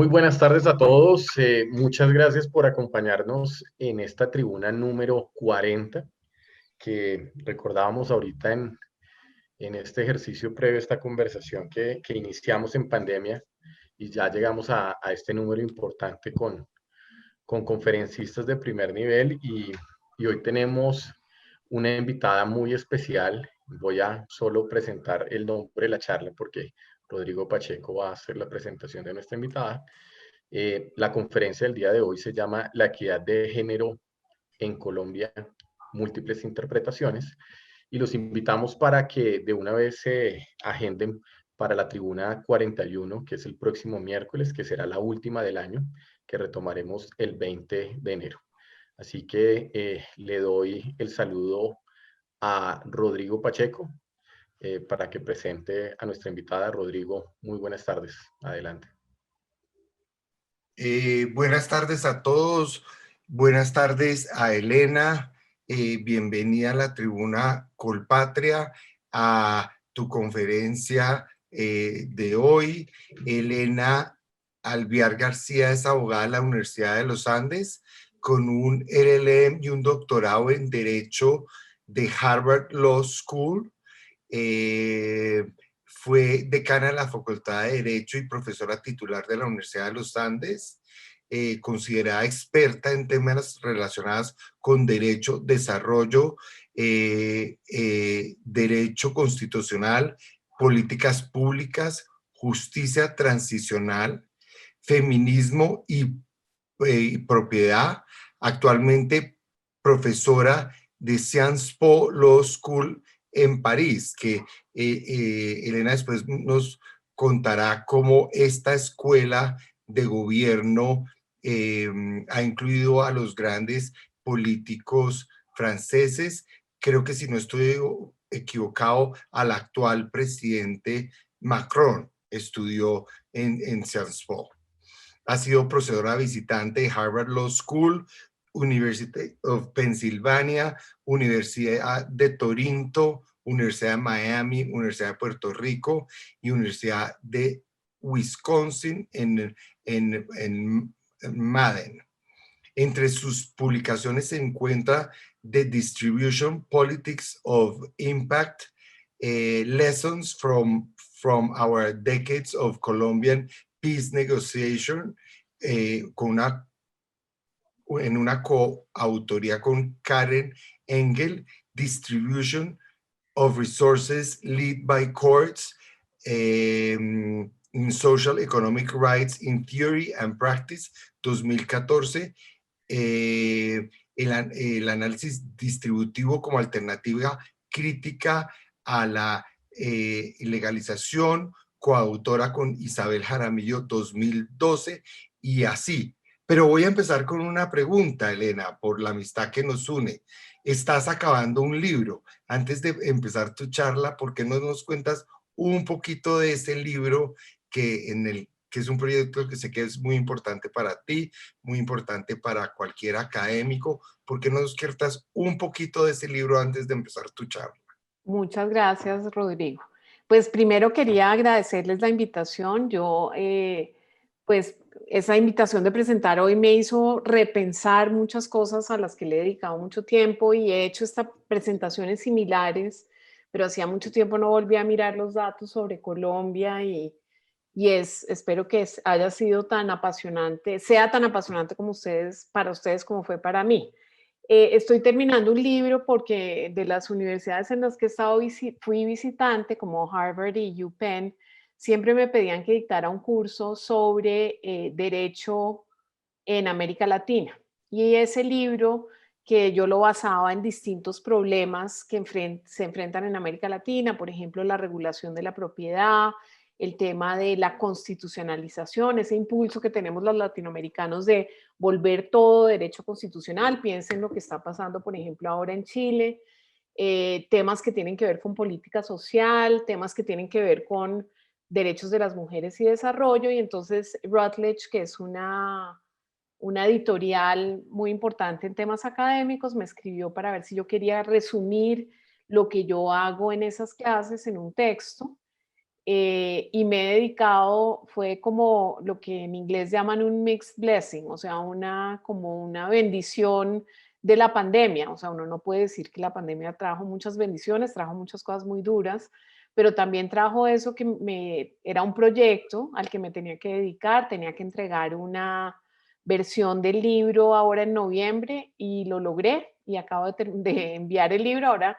Muy buenas tardes a todos. Muchas gracias por acompañarnos en esta tribuna número 40 que recordábamos ahorita en este ejercicio previo a esta conversación que iniciamos en pandemia y ya llegamos a este número importante con conferencistas de primer nivel y hoy tenemos una invitada muy especial. Voy a solo presentar el nombre de la charla porque Rodrigo Pacheco va a hacer la presentación de nuestra invitada. La conferencia del día de hoy se llama La equidad de género en Colombia, múltiples interpretaciones, y los invitamos para que de una vez se agenden para la tribuna 41, que es el próximo miércoles, que será la última del año, que retomaremos el 20 de enero. Así que le doy el saludo a Rodrigo Pacheco para que presente a nuestra invitada. Rodrigo, muy buenas tardes. Adelante. Buenas tardes a todos, buenas tardes a Elena, bienvenida a la tribuna Colpatria, a tu conferencia de hoy. Elena Alviar García es abogada de la Universidad de los Andes con un LLM y un doctorado en Derecho de Harvard Law School. Fue decana de la Facultad de Derecho y profesora titular de la Universidad de los Andes, considerada experta en temas relacionados con derecho, desarrollo, derecho constitucional, políticas públicas, justicia transicional, feminismo y propiedad. Actualmente profesora de Sciences Po Law School en París, que Elena después nos contará cómo esta escuela de gobierno ha incluido a los grandes políticos franceses. Creo que si no estoy equivocado, al actual presidente Macron estudió en Sciences Po. Ha sido profesora visitante de Harvard Law School, University of Pennsylvania, Universidad de Toronto, Universidad de Miami, Universidad de Puerto Rico y Universidad de Wisconsin en Madden. Entre sus publicaciones se encuentra The Distribution Politics of Impact, Lessons from Our Decades of Colombian Peace Negotiation, en una coautoría con Karen Engel, Distribution of Resources Led by Courts, in Social Economic Rights in Theory and Practice, 2014, el análisis distributivo como alternativa crítica a la legalización, coautora con Isabel Jaramillo, 2012, y así. Pero voy a empezar con una pregunta, Elena, por la amistad que nos une. Estás acabando un libro. Antes de empezar tu charla, ¿por qué no nos cuentas un poquito de ese libro que es un proyecto que sé que es muy importante para ti, muy importante para cualquier académico? ¿Por qué no nos cuentas un poquito de ese libro antes de empezar tu charla? Muchas gracias, Rodrigo. Pues primero quería agradecerles la invitación. Pues esa invitación de presentar hoy me hizo repensar muchas cosas a las que le he dedicado mucho tiempo y he hecho estas presentaciones similares, pero hacía mucho tiempo no volví a mirar los datos sobre Colombia espero que haya sido tan apasionante, sea tan apasionante como para ustedes como fue para mí. Estoy terminando un libro porque de las universidades en las que he estado fui visitante, como Harvard y UPenn, siempre me pedían que dictara un curso sobre derecho en América Latina. Y ese libro, que yo lo basaba en distintos problemas que se enfrentan en América Latina, por ejemplo, la regulación de la propiedad, el tema de la constitucionalización, ese impulso que tenemos los latinoamericanos de volver todo derecho constitucional. Piensen lo que está pasando, por ejemplo, ahora en Chile, temas que tienen que ver con política social, temas que tienen que ver con derechos de las mujeres y desarrollo. Y entonces Routledge, que es una editorial muy importante en temas académicos, me escribió para ver si yo quería resumir lo que yo hago en esas clases en un texto. y me he dedicado, fue como lo que en inglés llaman un mixed blessing, o sea, como una bendición de la pandemia. O sea, uno no puede decir que la pandemia trajo muchas bendiciones, trajo muchas cosas muy duras, pero también trajo eso que era un proyecto al que me tenía que dedicar, tenía que entregar una versión del libro ahora en noviembre y lo logré y acabo de enviar el libro. Ahora,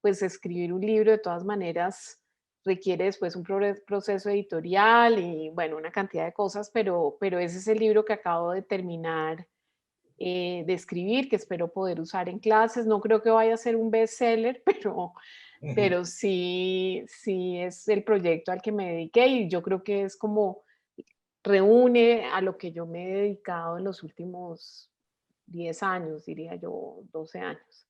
pues escribir un libro de todas maneras requiere después un proceso editorial y bueno, una cantidad de cosas, pero ese es el libro que acabo de terminar de escribir, que espero poder usar en clases. No creo que vaya a ser un bestseller, pero sí, sí es el proyecto al que me dediqué y yo creo que es como reúne a lo que yo me he dedicado en los últimos 10 años, diría yo, 12 años.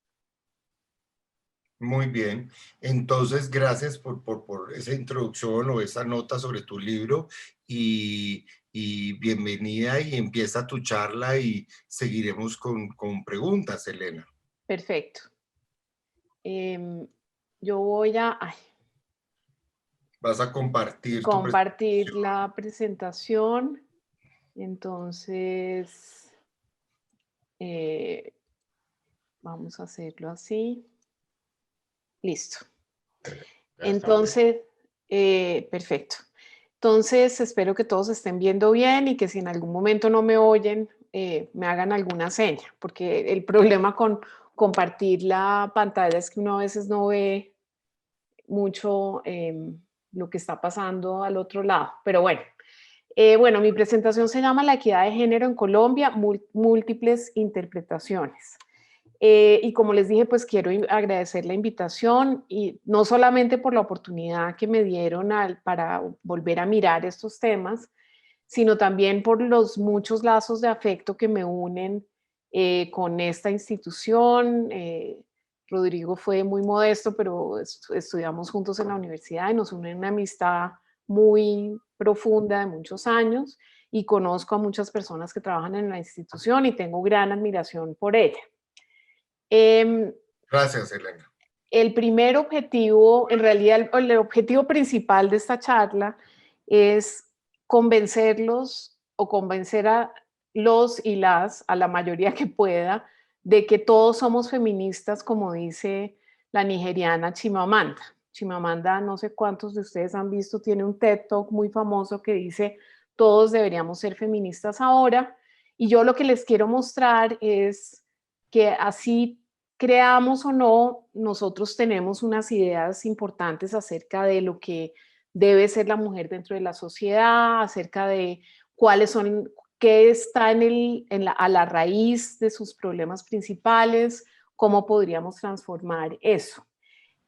Muy bien. Entonces, gracias por esa introducción o esa nota sobre tu libro y bienvenida y empieza tu charla y seguiremos con preguntas, Elena. Perfecto. Yo voy a Vas a compartir tu compartir presentación. la presentación. Entonces, vamos a hacerlo así. Listo. Ya estamos listos. Entonces, perfecto. Entonces, espero que todos estén viendo bien y que si en algún momento no me oyen, me hagan alguna seña, porque el problema con compartir la pantalla es que uno a veces no ve mucho lo que está pasando al otro lado. Pero bueno, mi presentación se llama La equidad de género en Colombia, múltiples interpretaciones. Y como les dije, pues quiero agradecer la invitación y no solamente por la oportunidad que me dieron para volver a mirar estos temas, sino también por los muchos lazos de afecto que me unen con esta institución. Rodrigo fue muy modesto, pero estudiamos juntos en la universidad y nos une una amistad muy profunda de muchos años y conozco a muchas personas que trabajan en la institución y tengo gran admiración por ella. Gracias, Elena. El primer objetivo, en realidad el objetivo principal de esta charla es convencerlos o convencer a los y a la mayoría que pueda, de que todos somos feministas, como dice la nigeriana Chimamanda. Chimamanda, no sé cuántos de ustedes han visto, tiene un TED Talk muy famoso que dice, todos deberíamos ser feministas ahora. Y yo lo que les quiero mostrar es que así creamos o no, nosotros tenemos unas ideas importantes acerca de lo que debe ser la mujer dentro de la sociedad, acerca de cuáles son, qué está a la raíz de sus problemas principales, cómo podríamos transformar eso.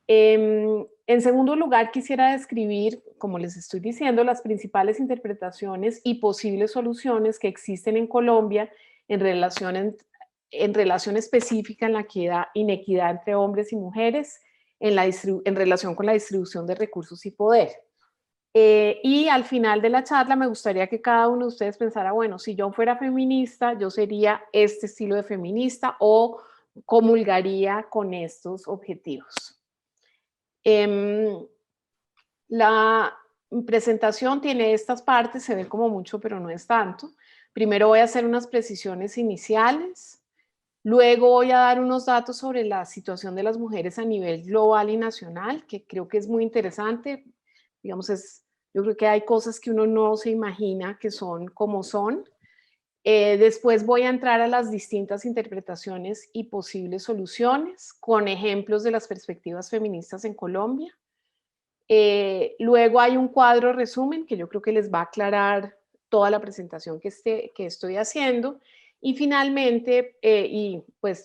En segundo lugar, quisiera describir, como les estoy diciendo, las principales interpretaciones y posibles soluciones que existen en Colombia en relación específica en la inequidad entre hombres y mujeres, en relación con la distribución de recursos y poder. Y al final de la charla me gustaría que cada uno de ustedes pensara, bueno, si yo fuera feminista, yo sería este estilo de feminista o comulgaría con estos objetivos. La presentación tiene estas partes, se ve como mucho, pero no es tanto. Primero voy a hacer unas precisiones iniciales. Luego voy a dar unos datos sobre la situación de las mujeres a nivel global y nacional, que creo que es muy interesante. Digamos, yo creo que hay cosas que uno no se imagina que son como son. Después voy a entrar a las distintas interpretaciones y posibles soluciones con ejemplos de las perspectivas feministas en Colombia. Luego hay un cuadro resumen que yo creo que les va a aclarar toda la presentación que estoy haciendo. Y finalmente,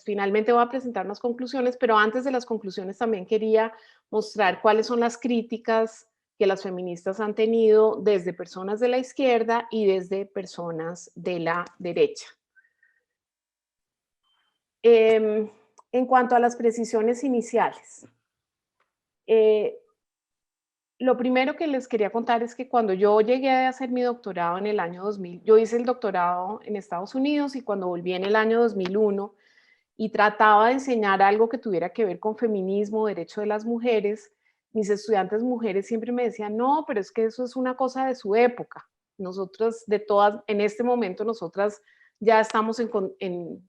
finalmente voy a presentar unas conclusiones, pero antes de las conclusiones también quería mostrar cuáles son las críticas que las feministas han tenido desde personas de la izquierda y desde personas de la derecha. En cuanto a las precisiones iniciales, lo primero que les quería contar es que cuando yo llegué a hacer mi doctorado en el año 2000, yo hice el doctorado en Estados Unidos y cuando volví en el año 2001 y trataba de enseñar algo que tuviera que ver con feminismo, derecho de las mujeres, mis estudiantes mujeres siempre me decían, no, pero es que eso es una cosa de su época. Nosotras, de todas, en este momento, nosotras ya estamos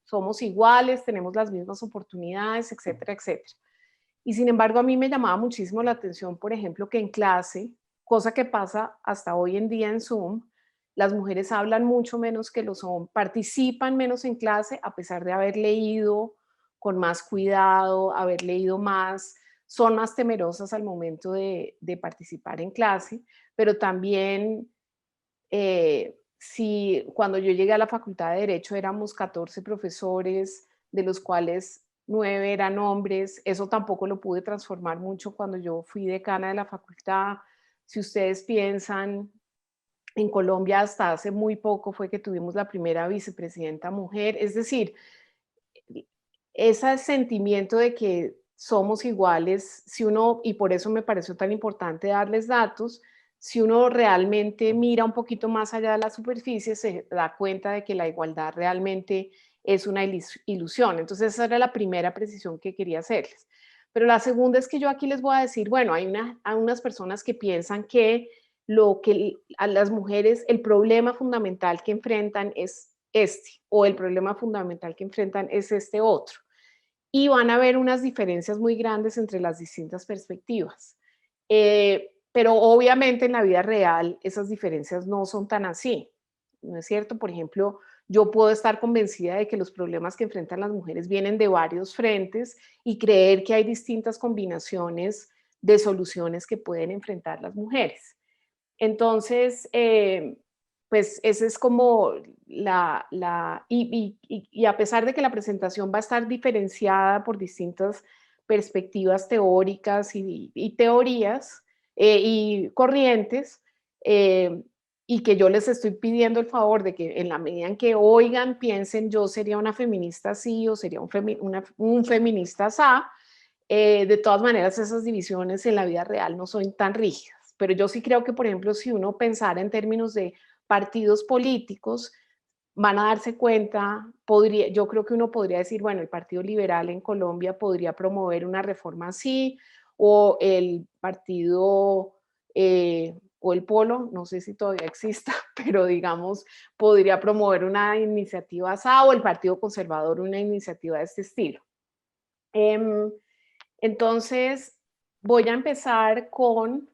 somos iguales, tenemos las mismas oportunidades, etcétera, etcétera. Y sin embargo, a mí me llamaba muchísimo la atención, por ejemplo, que en clase, cosa que pasa hasta hoy en día en Zoom, las mujeres hablan mucho menos que los hombres, participan menos en clase a pesar de haber leído con más cuidado, haber leído más, son más temerosas al momento de participar en clase, pero también si cuando yo llegué a la Facultad de Derecho éramos 14 profesores, de los cuales 9 eran hombres, eso tampoco lo pude transformar mucho cuando yo fui decana de la facultad. Si ustedes piensan, en Colombia hasta hace muy poco fue que tuvimos la primera vicepresidenta mujer, es decir, ese sentimiento de que somos iguales, si uno, y por eso me pareció tan importante darles datos, si uno realmente mira un poquito más allá de la superficie, se da cuenta de que la igualdad realmente es una ilusión. Entonces esa era la primera precisión que quería hacerles. Pero la segunda es que yo aquí les voy a decir, bueno, hay unas personas que piensan que lo que a las mujeres, el problema fundamental que enfrentan es este, o el problema fundamental que enfrentan es este otro. Y van a haber unas diferencias muy grandes entre las distintas perspectivas. Pero obviamente en la vida real esas diferencias no son tan así, ¿no es cierto? Por ejemplo, yo puedo estar convencida de que los problemas que enfrentan las mujeres vienen de varios frentes y creer que hay distintas combinaciones de soluciones que pueden enfrentar las mujeres. Entonces, pues ese es como y a pesar de que la presentación va a estar diferenciada por distintas perspectivas teóricas y teorías y corrientes, y que yo les estoy pidiendo el favor de que en la medida en que oigan, piensen, yo sería una feminista así o sería un feminista así, de todas maneras esas divisiones en la vida real no son tan rígidas. Pero yo sí creo que, por ejemplo, si uno pensara en términos de partidos políticos, van a darse cuenta, yo creo que uno podría decir, bueno, el Partido Liberal en Colombia podría promover una reforma así, o el partido, o el Polo, no sé si todavía exista, pero digamos, podría promover una iniciativa así, o el Partido Conservador una iniciativa de este estilo. Entonces, voy a empezar con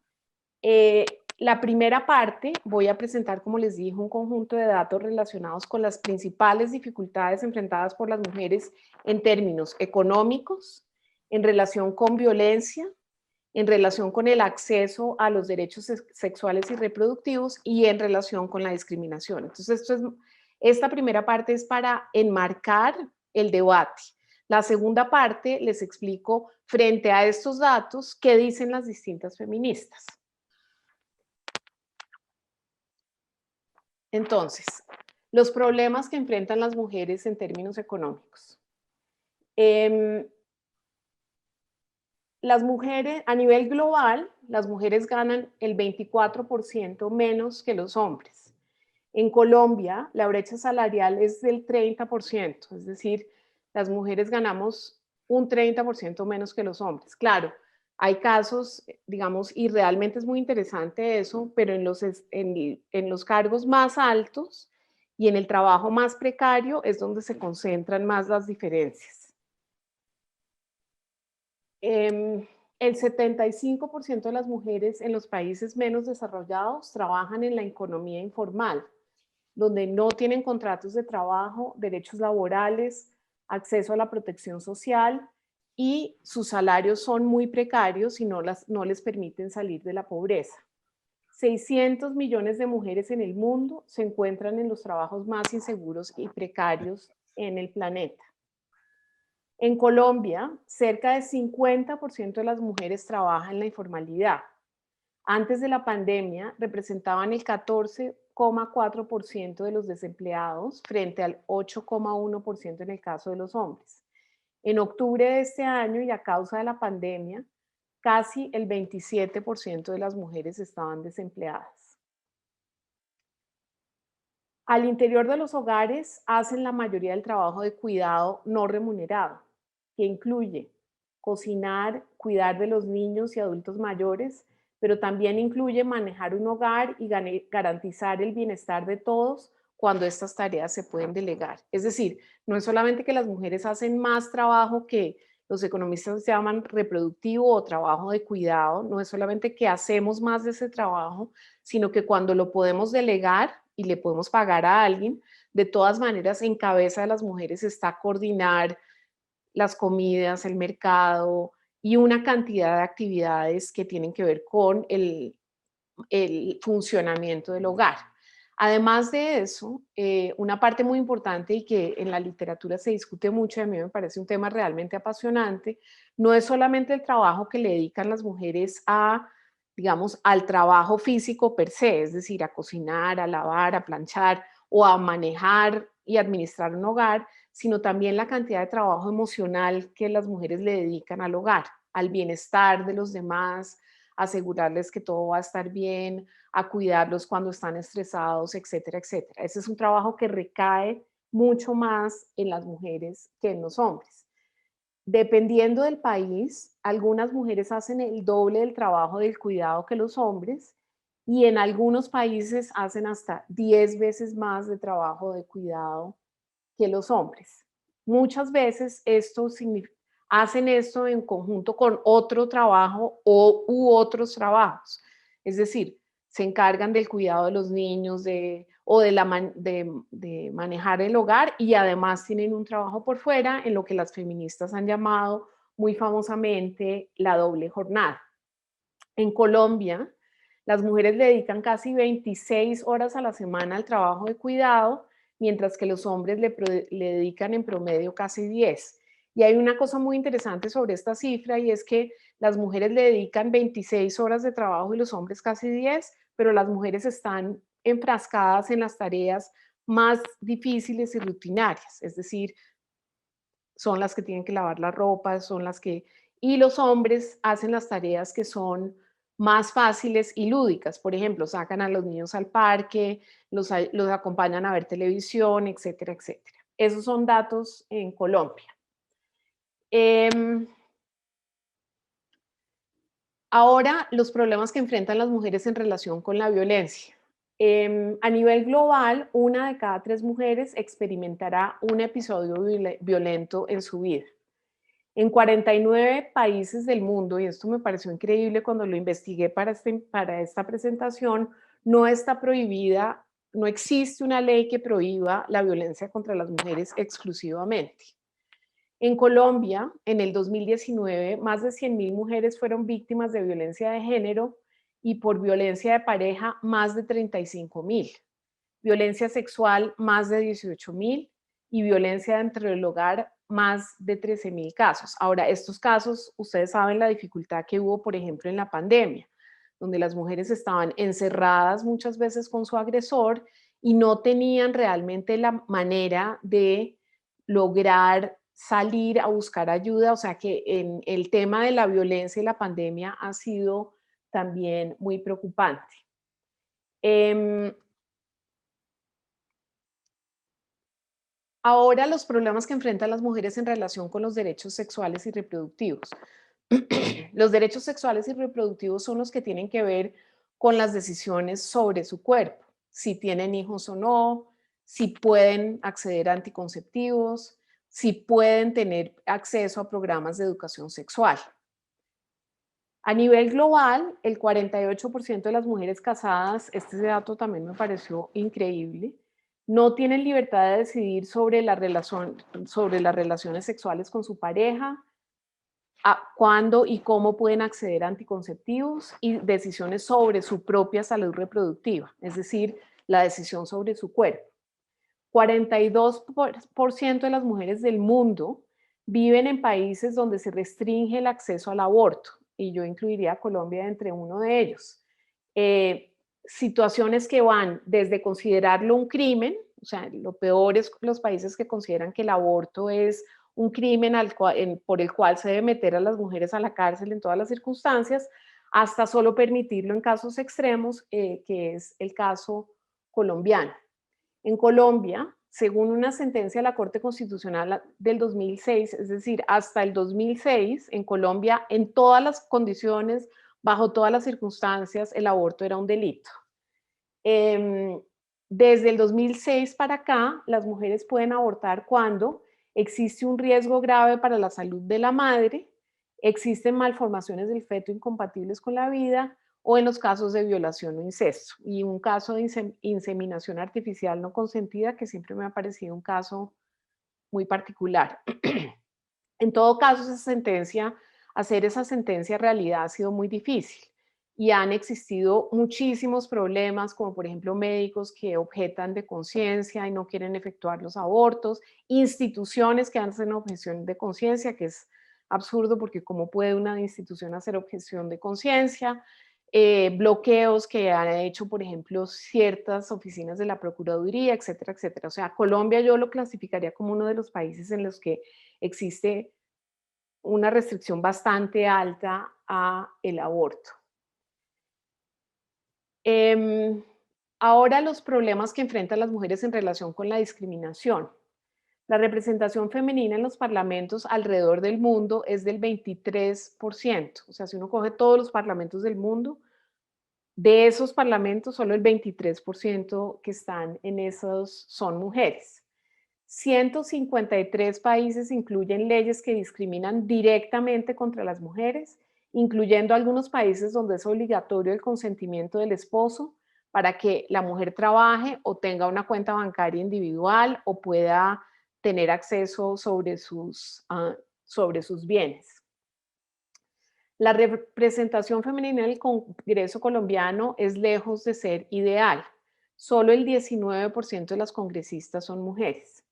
la primera parte. Voy a presentar, como les dije, un conjunto de datos relacionados con las principales dificultades enfrentadas por las mujeres en términos económicos, en relación con violencia, en relación con el acceso a los derechos sexuales y reproductivos y en relación con la discriminación. Entonces, esta primera parte es para enmarcar el debate. La segunda parte les explico, frente a estos datos, qué dicen las distintas feministas. Entonces, los problemas que enfrentan las mujeres en términos económicos. Las mujeres, a nivel global, las mujeres ganan el 24% menos que los hombres. En Colombia, la brecha salarial es del 30%, es decir, las mujeres ganamos un 30% menos que los hombres. Claro, hay casos, digamos, y realmente es muy interesante eso, pero en los cargos más altos y en el trabajo más precario es donde se concentran más las diferencias. El 75% de las mujeres en los países menos desarrollados trabajan en la economía informal, donde no tienen contratos de trabajo, derechos laborales, acceso a la protección social y sus salarios son muy precarios y no les permiten salir de la pobreza. 600 millones de mujeres en el mundo se encuentran en los trabajos más inseguros y precarios en el planeta. En Colombia, cerca del 50% de las mujeres trabajan en la informalidad. Antes de la pandemia, representaban el 14,4% de los desempleados frente al 8,1% en el caso de los hombres. En octubre de este año y a causa de la pandemia, casi el 27% de las mujeres estaban desempleadas. Al interior de los hogares hacen la mayoría del trabajo de cuidado no remunerado, que incluye cocinar, cuidar de los niños y adultos mayores, pero también incluye manejar un hogar y garantizar el bienestar de todos cuando estas tareas se pueden delegar. Es decir, no es solamente que las mujeres hacen más trabajo que los economistas llaman reproductivo o trabajo de cuidado, no es solamente que hacemos más de ese trabajo, sino que cuando lo podemos delegar y le podemos pagar a alguien, de todas maneras en cabeza de las mujeres está coordinar las comidas, el mercado y una cantidad de actividades que tienen que ver con el funcionamiento del hogar. Además de eso, una parte muy importante y que en la literatura se discute mucho, y a mí me parece un tema realmente apasionante, no es solamente el trabajo que le dedican las mujeres a, digamos, al trabajo físico per se, es decir, a cocinar, a lavar, a planchar o a manejar y administrar un hogar, sino también la cantidad de trabajo emocional que las mujeres le dedican al hogar, al bienestar de los demás, asegurarles que todo va a estar bien, a cuidarlos cuando están estresados, etcétera, etcétera. Ese es un trabajo que recae mucho más en las mujeres que en los hombres. Dependiendo del país, algunas mujeres hacen el doble del trabajo del cuidado que los hombres y en algunos países hacen hasta 10 veces más de trabajo de cuidado que los hombres. Muchas veces hacen esto en conjunto con otro trabajo u otros trabajos. Es decir, se encargan del cuidado de los niños o de manejar el hogar y además tienen un trabajo por fuera en lo que las feministas han llamado muy famosamente la doble jornada. En Colombia, las mujeres le dedican casi 26 horas a la semana al trabajo de cuidado, mientras que los hombres le dedican en promedio casi 10. Y hay una cosa muy interesante sobre esta cifra y es que las mujeres le dedican 26 horas de trabajo y los hombres casi 10, pero las mujeres están enfrascadas en las tareas más difíciles y rutinarias, es decir, son las que tienen que lavar la ropa, y los hombres hacen las tareas que son más fáciles y lúdicas. Por ejemplo, sacan a los niños al parque, los acompañan a ver televisión, etcétera, etcétera. Esos son datos en Colombia. Ahora, los problemas que enfrentan las mujeres en relación con la violencia. A nivel global, 1 de cada 3 mujeres experimentará un episodio violento en su vida. En 49 países del mundo, y esto me pareció increíble cuando lo investigué para esta presentación, no está prohibida, no existe una ley que prohíba la violencia contra las mujeres exclusivamente. En Colombia, en el 2019, más de 100.000 mujeres fueron víctimas de violencia de género y por violencia de pareja, más de 35.000. Violencia sexual, más de 18.000 y violencia dentro del hogar, más de 13.000 casos. Ahora, estos casos, ustedes saben la dificultad que hubo, por ejemplo, en la pandemia, donde las mujeres estaban encerradas muchas veces con su agresor y no tenían realmente la manera de lograr salir a buscar ayuda. O sea que en el tema de la violencia y la pandemia ha sido también muy preocupante. Ahora, los problemas que enfrentan las mujeres en relación con los derechos sexuales y reproductivos. Los derechos sexuales y reproductivos son los que tienen que ver con las decisiones sobre su cuerpo, si tienen hijos o no, si pueden acceder a anticonceptivos, si pueden tener acceso a programas de educación sexual. A nivel global, el 48% de las mujeres casadas, este dato también me pareció increíble, no tienen libertad de decidir sobre las relaciones sexuales con su pareja, a cuándo y cómo pueden acceder a anticonceptivos y decisiones sobre su propia salud reproductiva, es decir, la decisión sobre su cuerpo. 42% de las mujeres del mundo viven en países donde se restringe el acceso al aborto, y yo incluiría a Colombia entre uno de ellos. Situaciones que van desde considerarlo un crimen, o sea, lo peor es los países que consideran que el aborto es un crimen por el cual se debe meter a las mujeres a la cárcel en todas las circunstancias, hasta solo permitirlo en casos extremos, que es el caso colombiano. En Colombia, según una sentencia de la Corte Constitucional del 2006, es decir, hasta el 2006, en Colombia, en todas las condiciones, bajo todas las circunstancias, el aborto era un delito. Desde el 2006 para acá, las mujeres pueden abortar cuando existe un riesgo grave para la salud de la madre, existen malformaciones del feto incompatibles con la vida, o en los casos de violación o incesto. Y un caso de inseminación artificial no consentida, que siempre me ha parecido un caso muy particular. En todo caso, hacer esa sentencia realidad ha sido muy difícil. Y han existido muchísimos problemas, como por ejemplo médicos que objetan de conciencia y no quieren efectuar los abortos, instituciones que hacen objeción de conciencia, que es absurdo porque cómo puede una institución hacer objeción de conciencia, bloqueos que han hecho, por ejemplo, ciertas oficinas de la Procuraduría, etcétera, etcétera. O sea, Colombia yo lo clasificaría como uno de los países en los que existe una restricción bastante alta a el aborto. Ahora los problemas que enfrentan las mujeres en relación con la discriminación. La representación femenina en los parlamentos alrededor del mundo es del 23%. O sea, si uno coge todos los parlamentos del mundo, de esos parlamentos, solo el 23% que están en esos son mujeres. 153 países incluyen leyes que discriminan directamente contra las mujeres, incluyendo algunos países donde es obligatorio el consentimiento del esposo para que la mujer trabaje o tenga una cuenta bancaria individual o pueda tener acceso sobre sus bienes. La representación femenina en el Congreso colombiano es lejos de ser ideal. Solo el 19% de las congresistas son mujeres.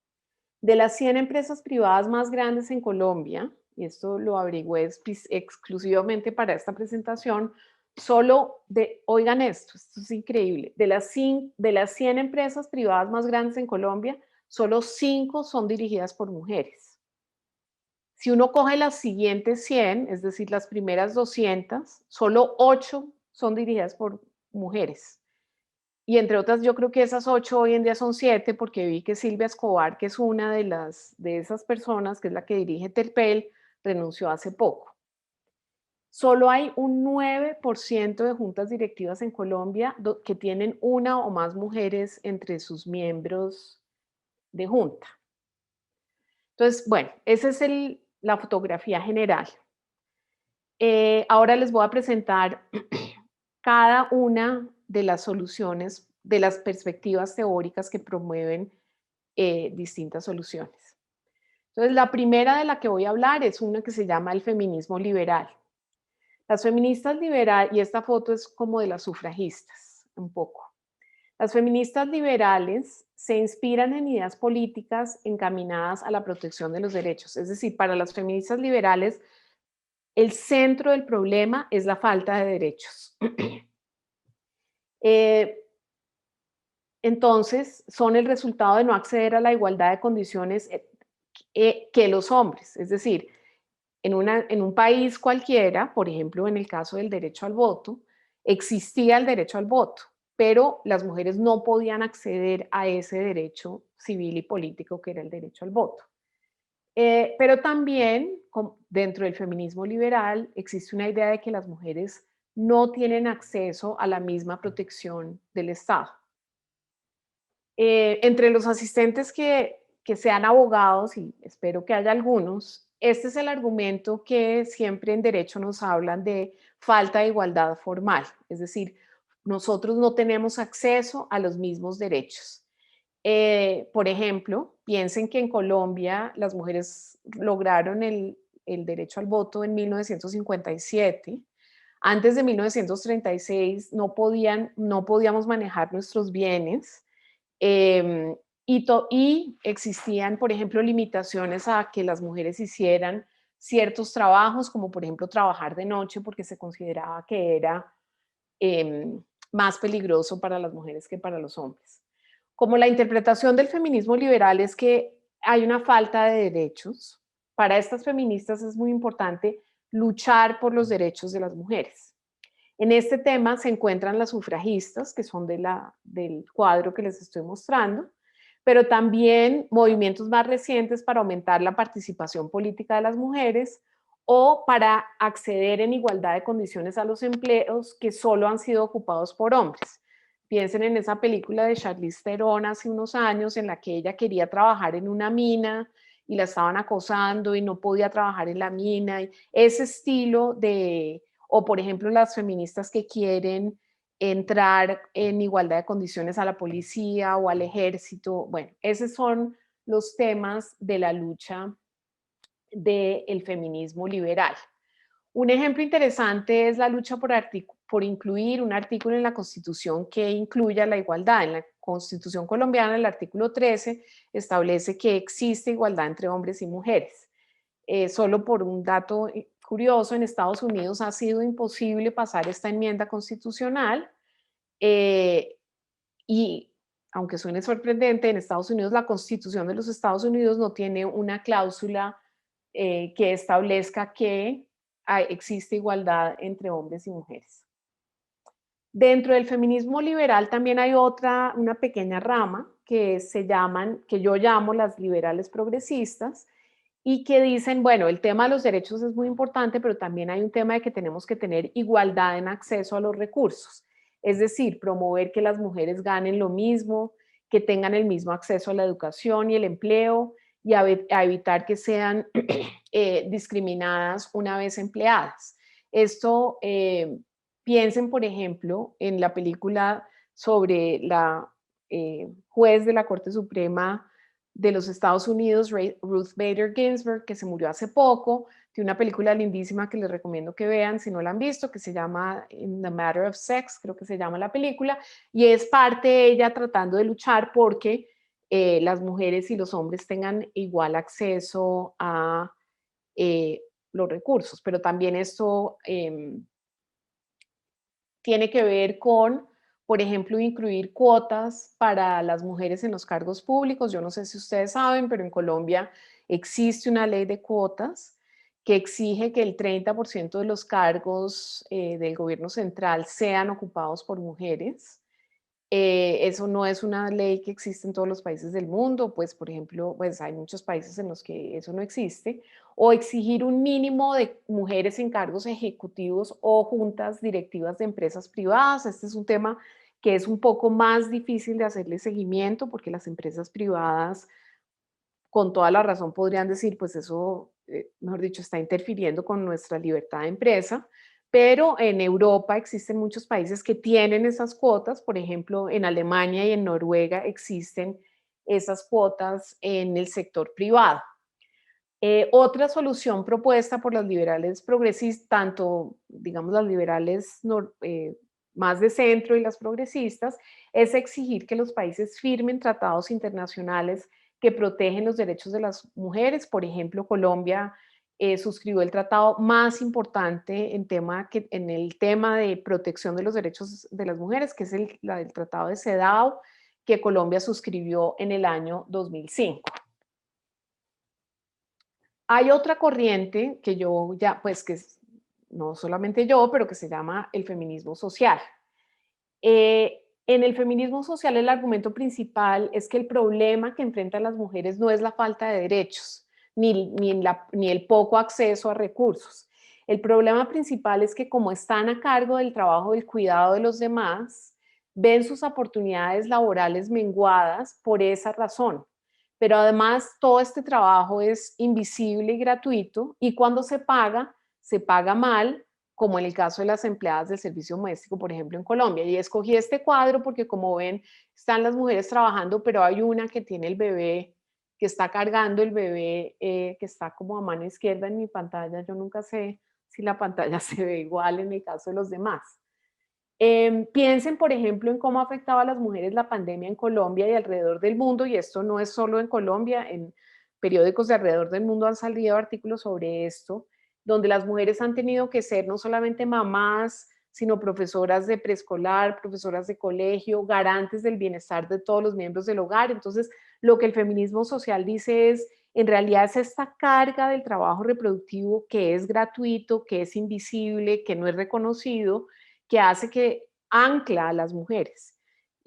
De las 100 empresas privadas más grandes en Colombia, y esto lo averigüé exclusivamente para esta presentación, oigan esto es increíble, de las 100 empresas privadas más grandes en Colombia, solo 5 son dirigidas por mujeres. Si uno coge las siguientes 100, es decir, las primeras 200, solo 8 son dirigidas por mujeres. Y entre otras, yo creo que esas 8 hoy en día son 7, porque vi que Silvia Escobar, que es una de esas personas, que es la que dirige Terpel, renunció hace poco. Solo hay un 9% de juntas directivas en Colombia que tienen una o más mujeres entre sus miembros de junta. Entonces, bueno, esa es la fotografía general. Ahora les voy a presentar cada una de las soluciones, de las perspectivas teóricas que promueven distintas soluciones. Entonces, la primera de la que voy a hablar es una que se llama el feminismo liberal. Las feministas liberales, y esta foto es como de las sufragistas, un poco. Las feministas liberales se inspiran en ideas políticas encaminadas a la protección de los derechos. Es decir, para las feministas liberales, el centro del problema es la falta de derechos. Entonces, son el resultado de no acceder a la igualdad de condiciones que los hombres. Es decir, en un país cualquiera, por ejemplo, en el caso del derecho al voto, existía el derecho al voto, pero las mujeres no podían acceder a ese derecho civil y político que era el derecho al voto. Pero también dentro del feminismo liberal existe una idea de que las mujeres no tienen acceso a la misma protección del Estado. Entre los asistentes que sean abogados, y espero que haya algunos, este es el argumento que siempre en derecho nos hablan de falta de igualdad formal, es decir, nosotros no tenemos acceso a los mismos derechos. Por ejemplo, piensen que en Colombia las mujeres lograron el derecho al voto en 1957. Antes de 1936 no podíamos manejar nuestros bienes. Y existían, por ejemplo, limitaciones a que las mujeres hicieran ciertos trabajos, como por ejemplo trabajar de noche, porque se consideraba que era más peligroso para las mujeres que para los hombres. Como la interpretación del feminismo liberal es que hay una falta de derechos, para estas feministas es muy importante luchar por los derechos de las mujeres. En este tema se encuentran las sufragistas, que son del cuadro que les estoy mostrando, pero también movimientos más recientes para aumentar la participación política de las mujeres o para acceder en igualdad de condiciones a los empleos que solo han sido ocupados por hombres. Piensen en esa película de Charlize Theron hace unos años en la que ella quería trabajar en una mina y la estaban acosando y no podía trabajar en la mina. Ese estilo de, o por ejemplo las feministas que quieren entrar en igualdad de condiciones a la policía o al ejército. Bueno, esos son los temas de la lucha del feminismo liberal. Un ejemplo interesante es la lucha por incluir un artículo en la Constitución que incluya la igualdad. En la Constitución colombiana, el artículo 13 establece que existe igualdad entre hombres y mujeres. Solo por un dato curioso, en Estados Unidos ha sido imposible pasar esta enmienda constitucional y aunque suene sorprendente, en Estados Unidos la Constitución de los Estados Unidos no tiene una cláusula que establezca que existe igualdad entre hombres y mujeres. Dentro del feminismo liberal también hay una pequeña rama que que yo llamo las liberales progresistas, y que dicen, bueno, el tema de los derechos es muy importante, pero también hay un tema de que tenemos que tener igualdad en acceso a los recursos. Es decir, promover que las mujeres ganen lo mismo, que tengan el mismo acceso a la educación y el empleo, y a evitar que sean discriminadas una vez empleadas. Esto, piensen, por ejemplo, en la película sobre la juez de la Corte Suprema de los Estados Unidos, Ruth Bader Ginsburg, que se murió hace poco, de una película lindísima que les recomiendo que vean si no la han visto, que se llama In the Matter of Sex, creo que se llama la película, y es parte de ella tratando de luchar porque las mujeres y los hombres tengan igual acceso a los recursos, pero también esto tiene que ver con, por ejemplo, incluir cuotas para las mujeres en los cargos públicos. Yo no sé si ustedes saben, pero en Colombia existe una ley de cuotas que exige que el 30% de los cargos del gobierno central sean ocupados por mujeres. Eso no es una ley que existe en todos los países del mundo, pues por ejemplo, pues hay muchos países en los que eso no existe, o exigir un mínimo de mujeres en cargos ejecutivos o juntas directivas de empresas privadas. Este es un tema que es un poco más difícil de hacerle seguimiento porque las empresas privadas con toda la razón podrían decir, pues eso, mejor dicho, está interfiriendo con nuestra libertad de empresa. Pero en Europa existen muchos países que tienen esas cuotas, por ejemplo, en Alemania y en Noruega existen esas cuotas en el sector privado. Otra solución propuesta por las liberales progresistas, tanto, digamos, las liberales más de centro y las progresistas, es exigir que los países firmen tratados internacionales que protegen los derechos de las mujeres. Por ejemplo, Colombia suscribió el tratado más importante en el tema de protección de los derechos de las mujeres, que es el Tratado de CEDAW, que Colombia suscribió en el año 2005. Hay otra corriente que yo ya, pues que no solamente yo, pero que se llama el feminismo social. En el feminismo social el argumento principal es que el problema que enfrentan las mujeres no es la falta de derechos, ni el poco acceso a recursos. El problema principal es que como están a cargo del trabajo del cuidado de los demás, ven sus oportunidades laborales menguadas por esa razón. Pero además todo este trabajo es invisible y gratuito, y cuando se paga mal, como en el caso de las empleadas del servicio doméstico, por ejemplo, en Colombia. Y escogí este cuadro porque, como ven, están las mujeres trabajando, pero hay una que tiene el bebé, que está cargando el bebé, que está como a mano izquierda en mi pantalla. Yo nunca sé si la pantalla se ve igual en el caso de los demás. Piensen, por ejemplo, en cómo afectaba a las mujeres la pandemia en Colombia y alrededor del mundo, y esto no es solo en Colombia, en periódicos de alrededor del mundo han salido artículos sobre esto, donde las mujeres han tenido que ser no solamente mamás, sino profesoras de preescolar, profesoras de colegio, garantes del bienestar de todos los miembros del hogar. Entonces, lo que el feminismo social dice es, en realidad es esta carga del trabajo reproductivo que es gratuito, que es invisible, que no es reconocido, que hace que ancla a las mujeres.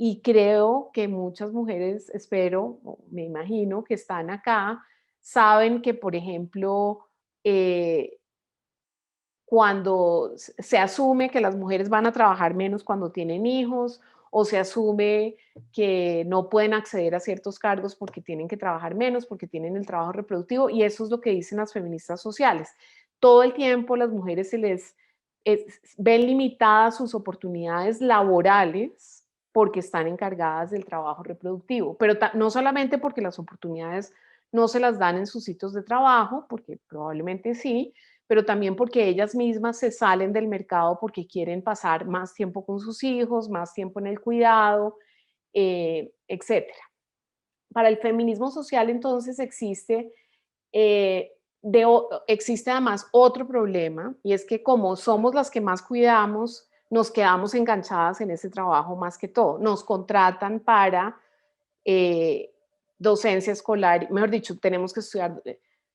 y creo que muchas mujeres, espero, me imagino que están acá, saben que, por ejemplo, cuando se asume que las mujeres van a trabajar menos cuando tienen hijos, o se asume que no pueden acceder a ciertos cargos porque tienen que trabajar menos, porque tienen el trabajo reproductivo, y eso es lo que dicen las feministas sociales. Todo el tiempo las mujeres se les ven limitadas sus oportunidades laborales porque están encargadas del trabajo reproductivo, pero no solamente porque las oportunidades no se las dan en sus sitios de trabajo, porque probablemente sí, pero también porque ellas mismas se salen del mercado porque quieren pasar más tiempo con sus hijos, más tiempo en el cuidado, etcétera. Para el feminismo social, entonces, existe además otro problema, y es que como somos las que más cuidamos, nos quedamos enganchadas en ese trabajo más que todo. Nos contratan para docencia escolar, mejor dicho, tenemos que estudiar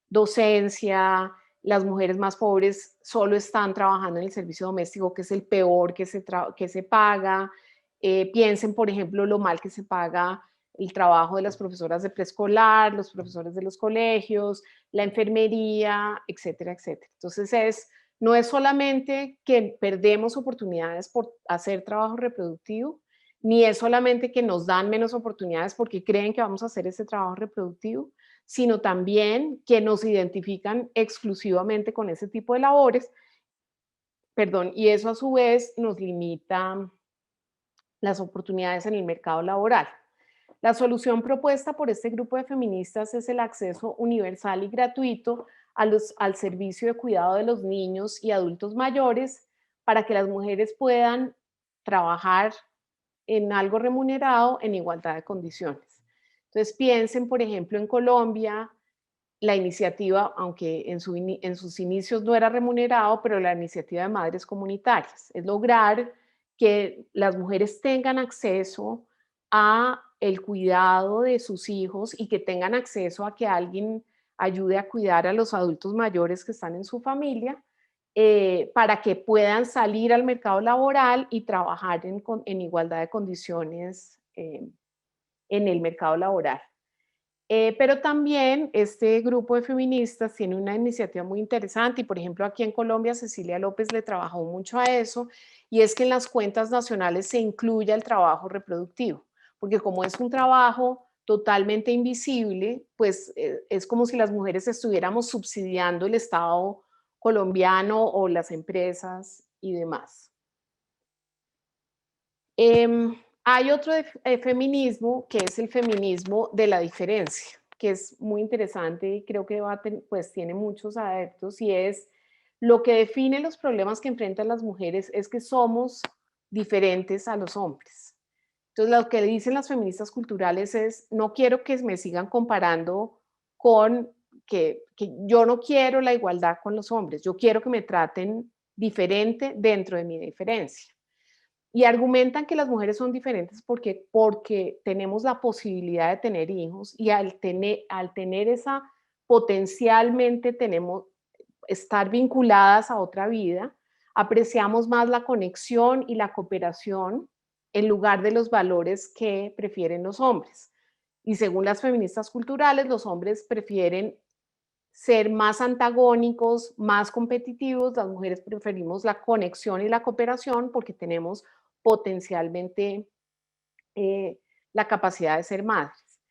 docencia. Las mujeres más pobres solo están trabajando en el servicio doméstico, que es el peor que se paga. Piensen, por ejemplo, lo mal que se paga el trabajo de las profesoras de preescolar, los profesores de los colegios, la enfermería, etcétera, etcétera. Entonces, no es solamente que perdemos oportunidades por hacer trabajo reproductivo, ni es solamente que nos dan menos oportunidades porque creen que vamos a hacer ese trabajo reproductivo, sino también que nos identifican exclusivamente con ese tipo de labores, perdón, y eso a su vez nos limita las oportunidades en el mercado laboral. La solución propuesta por este grupo de feministas es el acceso universal y gratuito al servicio de cuidado de los niños y adultos mayores para que las mujeres puedan trabajar en algo remunerado en igualdad de condiciones. Entonces piensen, por ejemplo, en Colombia, la iniciativa, aunque en sus inicios no era remunerado, pero la iniciativa de madres comunitarias, es lograr que las mujeres tengan acceso a el cuidado de sus hijos y que tengan acceso a que alguien ayude a cuidar a los adultos mayores que están en su familia, para que puedan salir al mercado laboral y trabajar en igualdad de condiciones en el mercado laboral. Pero también este grupo de feministas tiene una iniciativa muy interesante y, por ejemplo, aquí en Colombia Cecilia López le trabajó mucho a eso, y es que en las cuentas nacionales se incluya el trabajo reproductivo, porque como es un trabajo totalmente invisible, pues es como si las mujeres estuviéramos subsidiando el Estado colombiano o las empresas y demás. Hay otro feminismo que es el feminismo de la diferencia, que es muy interesante y creo que pues tiene muchos adeptos, y es lo que define los problemas que enfrentan las mujeres es que somos diferentes a los hombres. Entonces, lo que dicen las feministas culturales es: no quiero que me sigan comparando con que yo no quiero la igualdad con los hombres, yo quiero que me traten diferente dentro de mi diferencia. Y argumentan que las mujeres son diferentes porque tenemos la posibilidad de tener hijos, y al tener esa, potencialmente tenemos estar vinculadas a otra vida, apreciamos más la conexión y la cooperación en lugar de los valores que prefieren los hombres. Y según las feministas culturales, los hombres prefieren ser más antagónicos, más competitivos. Las mujeres preferimos la conexión y la cooperación porque tenemos potencialmente la capacidad de ser madres.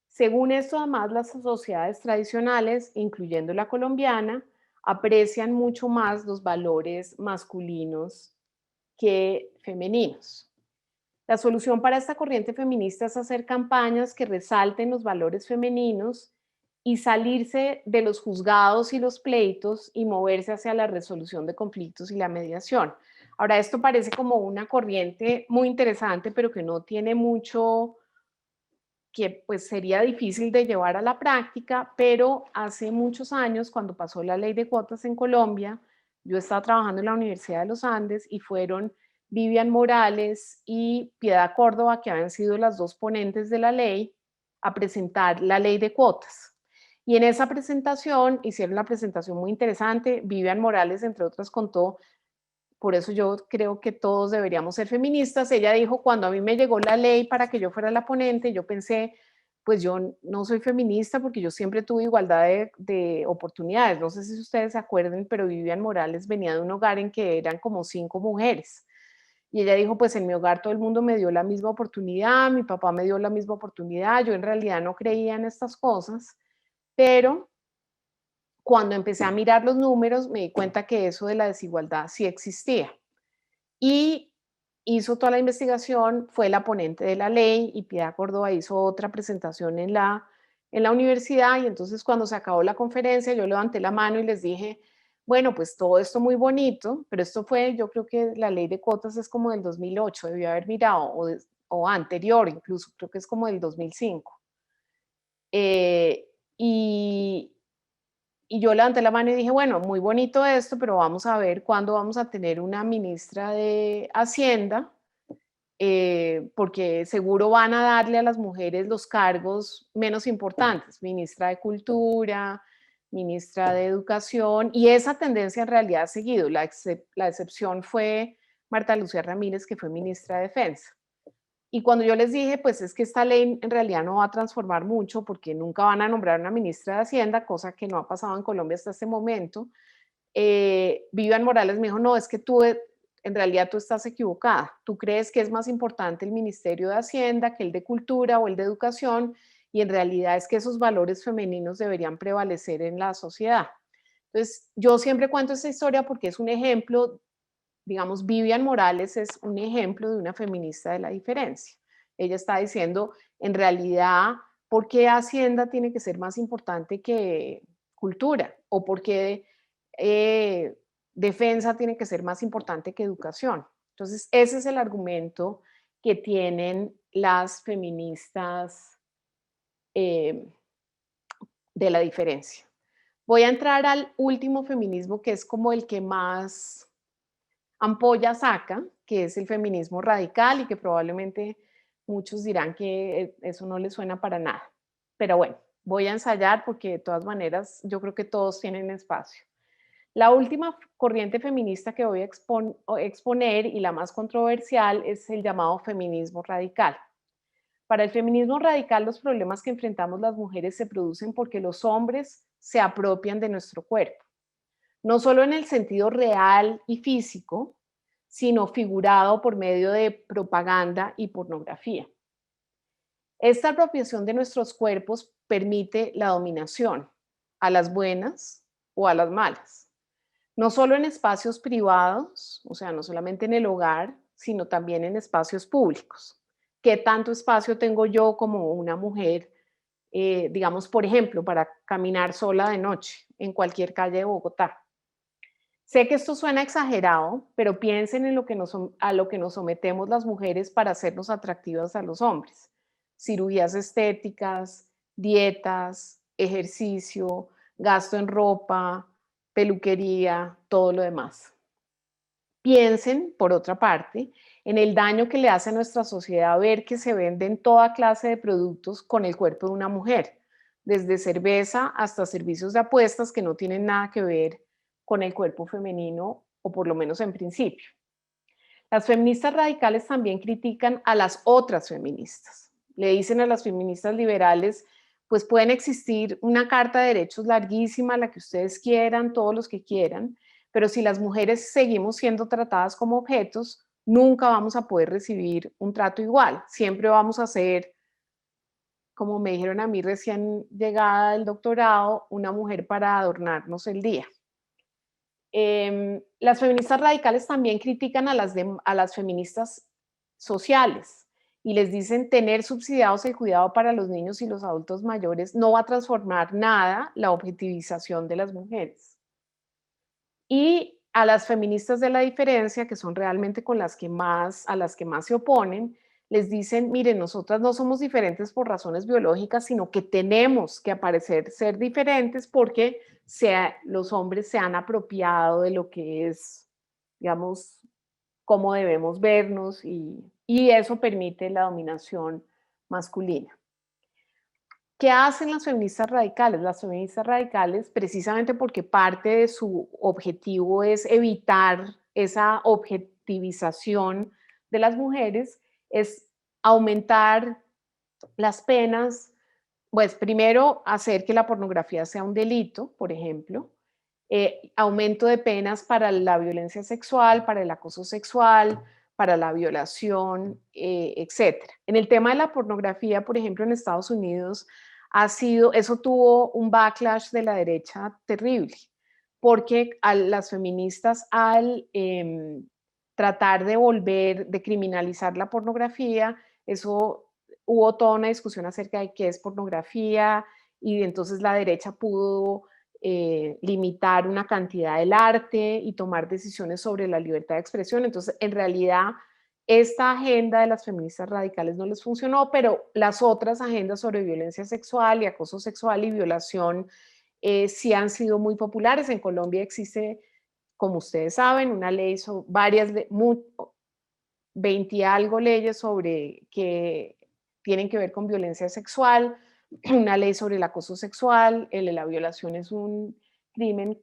Según esto, además, las sociedades tradicionales, incluyendo la colombiana, aprecian mucho más los valores masculinos que femeninos. La solución para esta corriente feminista es hacer campañas que resalten los valores femeninos y salirse de los juzgados y los pleitos y moverse hacia la resolución de conflictos y la mediación. Ahora, esto parece como una corriente muy interesante, pero que no tiene mucho, que pues sería difícil de llevar a la práctica, pero hace muchos años, cuando pasó la ley de cuotas en Colombia, yo estaba trabajando en la Universidad de los Andes y fueron Vivian Morales y Piedad Córdoba, que habían sido las dos ponentes de la ley, a presentar la ley de cuotas. Y en esa presentación, hicieron una presentación muy interesante. Vivian Morales, entre otras, contó por eso yo creo que todos deberíamos ser feministas. Ella dijo, cuando a mí me llegó la ley para que yo fuera la ponente, yo pensé, pues yo no soy feminista porque yo siempre tuve igualdad de oportunidades. No sé si ustedes se acuerdan, pero Vivian Morales venía de un hogar en que eran como 5 mujeres. Y ella dijo, pues en mi hogar todo el mundo me dio la misma oportunidad, mi papá me dio la misma oportunidad, yo en realidad no creía en estas cosas, pero cuando empecé a mirar los números me di cuenta que eso de la desigualdad sí existía. Y hizo toda la investigación, fue la ponente de la ley y Piedad Córdoba hizo otra presentación en la universidad y entonces cuando se acabó la conferencia yo levanté la mano y les dije, bueno, pues todo esto muy bonito, pero esto fue, yo creo que la ley de cuotas es como del 2008, debió haber mirado, o anterior incluso, creo que es como del 2005. Y, y yo levanté la mano y dije, bueno, muy bonito esto, pero vamos a ver cuándo vamos a tener una ministra de Hacienda, porque seguro van a darle a las mujeres los cargos menos importantes, ministra de Cultura, ministra de Educación, y esa tendencia en realidad ha seguido. La excepción fue Marta Lucía Ramírez, que fue ministra de Defensa. Y cuando yo les dije, pues es que esta ley en realidad no va a transformar mucho porque nunca van a nombrar una ministra de Hacienda, cosa que no ha pasado en Colombia hasta este momento, Vivian Morales me dijo, no, es que tú en realidad tú estás equivocada. Tú crees que es más importante el Ministerio de Hacienda que el de Cultura o el de Educación y en realidad es que esos valores femeninos deberían prevalecer en la sociedad. Entonces, yo siempre cuento esta historia porque es un ejemplo, digamos, Vivian Morales es un ejemplo de una feminista de la diferencia. Ella está diciendo, en realidad, ¿por qué Hacienda tiene que ser más importante que Cultura? ¿O por qué defensa tiene que ser más importante que educación? Entonces, ese es el argumento que tienen las feministas de la diferencia. Voy a entrar al último feminismo, que es como el que más ampolla saca, que es el feminismo radical y que probablemente muchos dirán que eso no les suena para nada. Pero bueno, voy a ensayar porque de todas maneras yo creo que todos tienen espacio. La última corriente feminista que voy a exponer y la más controversial es el llamado feminismo radical. Para el feminismo radical, los problemas que enfrentamos las mujeres se producen porque los hombres se apropian de nuestro cuerpo, no solo en el sentido real y físico, sino figurado por medio de propaganda y pornografía. Esta apropiación de nuestros cuerpos permite la dominación, a las buenas o a las malas. No solo en espacios privados, o sea, no solamente en el hogar, sino también en espacios públicos. ¿Qué tanto espacio tengo yo como una mujer, digamos, por ejemplo, para caminar sola de noche en cualquier calle de Bogotá? Sé que esto suena exagerado, pero piensen en a lo que nos sometemos las mujeres para hacernos atractivas a los hombres. Cirugías estéticas, dietas, ejercicio, gasto en ropa, peluquería, todo lo demás. Piensen, por otra parte, en el daño que le hace a nuestra sociedad ver que se venden toda clase de productos con el cuerpo de una mujer, desde cerveza hasta servicios de apuestas que no tienen nada que ver con el cuerpo femenino, o por lo menos en principio. Las feministas radicales también critican a las otras feministas. Le dicen a las feministas liberales, pues pueden existir una carta de derechos larguísima, la que ustedes quieran, todos los que quieran, pero si las mujeres seguimos siendo tratadas como objetos, nunca vamos a poder recibir un trato igual. Siempre vamos a ser, como me dijeron a mí recién llegada del doctorado, una mujer para adornarnos el día. Las feministas radicales también critican a las feministas sociales y les dicen tener subsidiados el cuidado para los niños y los adultos mayores no va a transformar nada la objetivización de las mujeres. Y a las feministas de la diferencia, que son realmente a las que más se oponen, les dicen, miren, nosotras no somos diferentes por razones biológicas, sino que tenemos que ser diferentes porque los hombres se han apropiado de lo que es, digamos, cómo debemos vernos y eso permite la dominación masculina. ¿Qué hacen las feministas radicales? Las feministas radicales, precisamente porque parte de su objetivo es evitar esa objetivización de las mujeres es aumentar las penas, pues primero hacer que la pornografía sea un delito, por ejemplo, aumento de penas para la violencia sexual, para el acoso sexual, para la violación, etc. En el tema de la pornografía, por ejemplo, en Estados Unidos, eso tuvo un backlash de la derecha terrible, porque las feministas al tratar de criminalizar la pornografía, eso hubo toda una discusión acerca de qué es pornografía y entonces la derecha pudo limitar una cantidad del arte y tomar decisiones sobre la libertad de expresión. Entonces, en realidad, esta agenda de las feministas radicales no les funcionó, pero las otras agendas sobre violencia sexual y acoso sexual y violación sí han sido muy populares. En Colombia existe, como ustedes saben, una ley, varias, 20 y algo leyes sobre que tienen que ver con violencia sexual, una ley sobre el acoso sexual, la violación es un crimen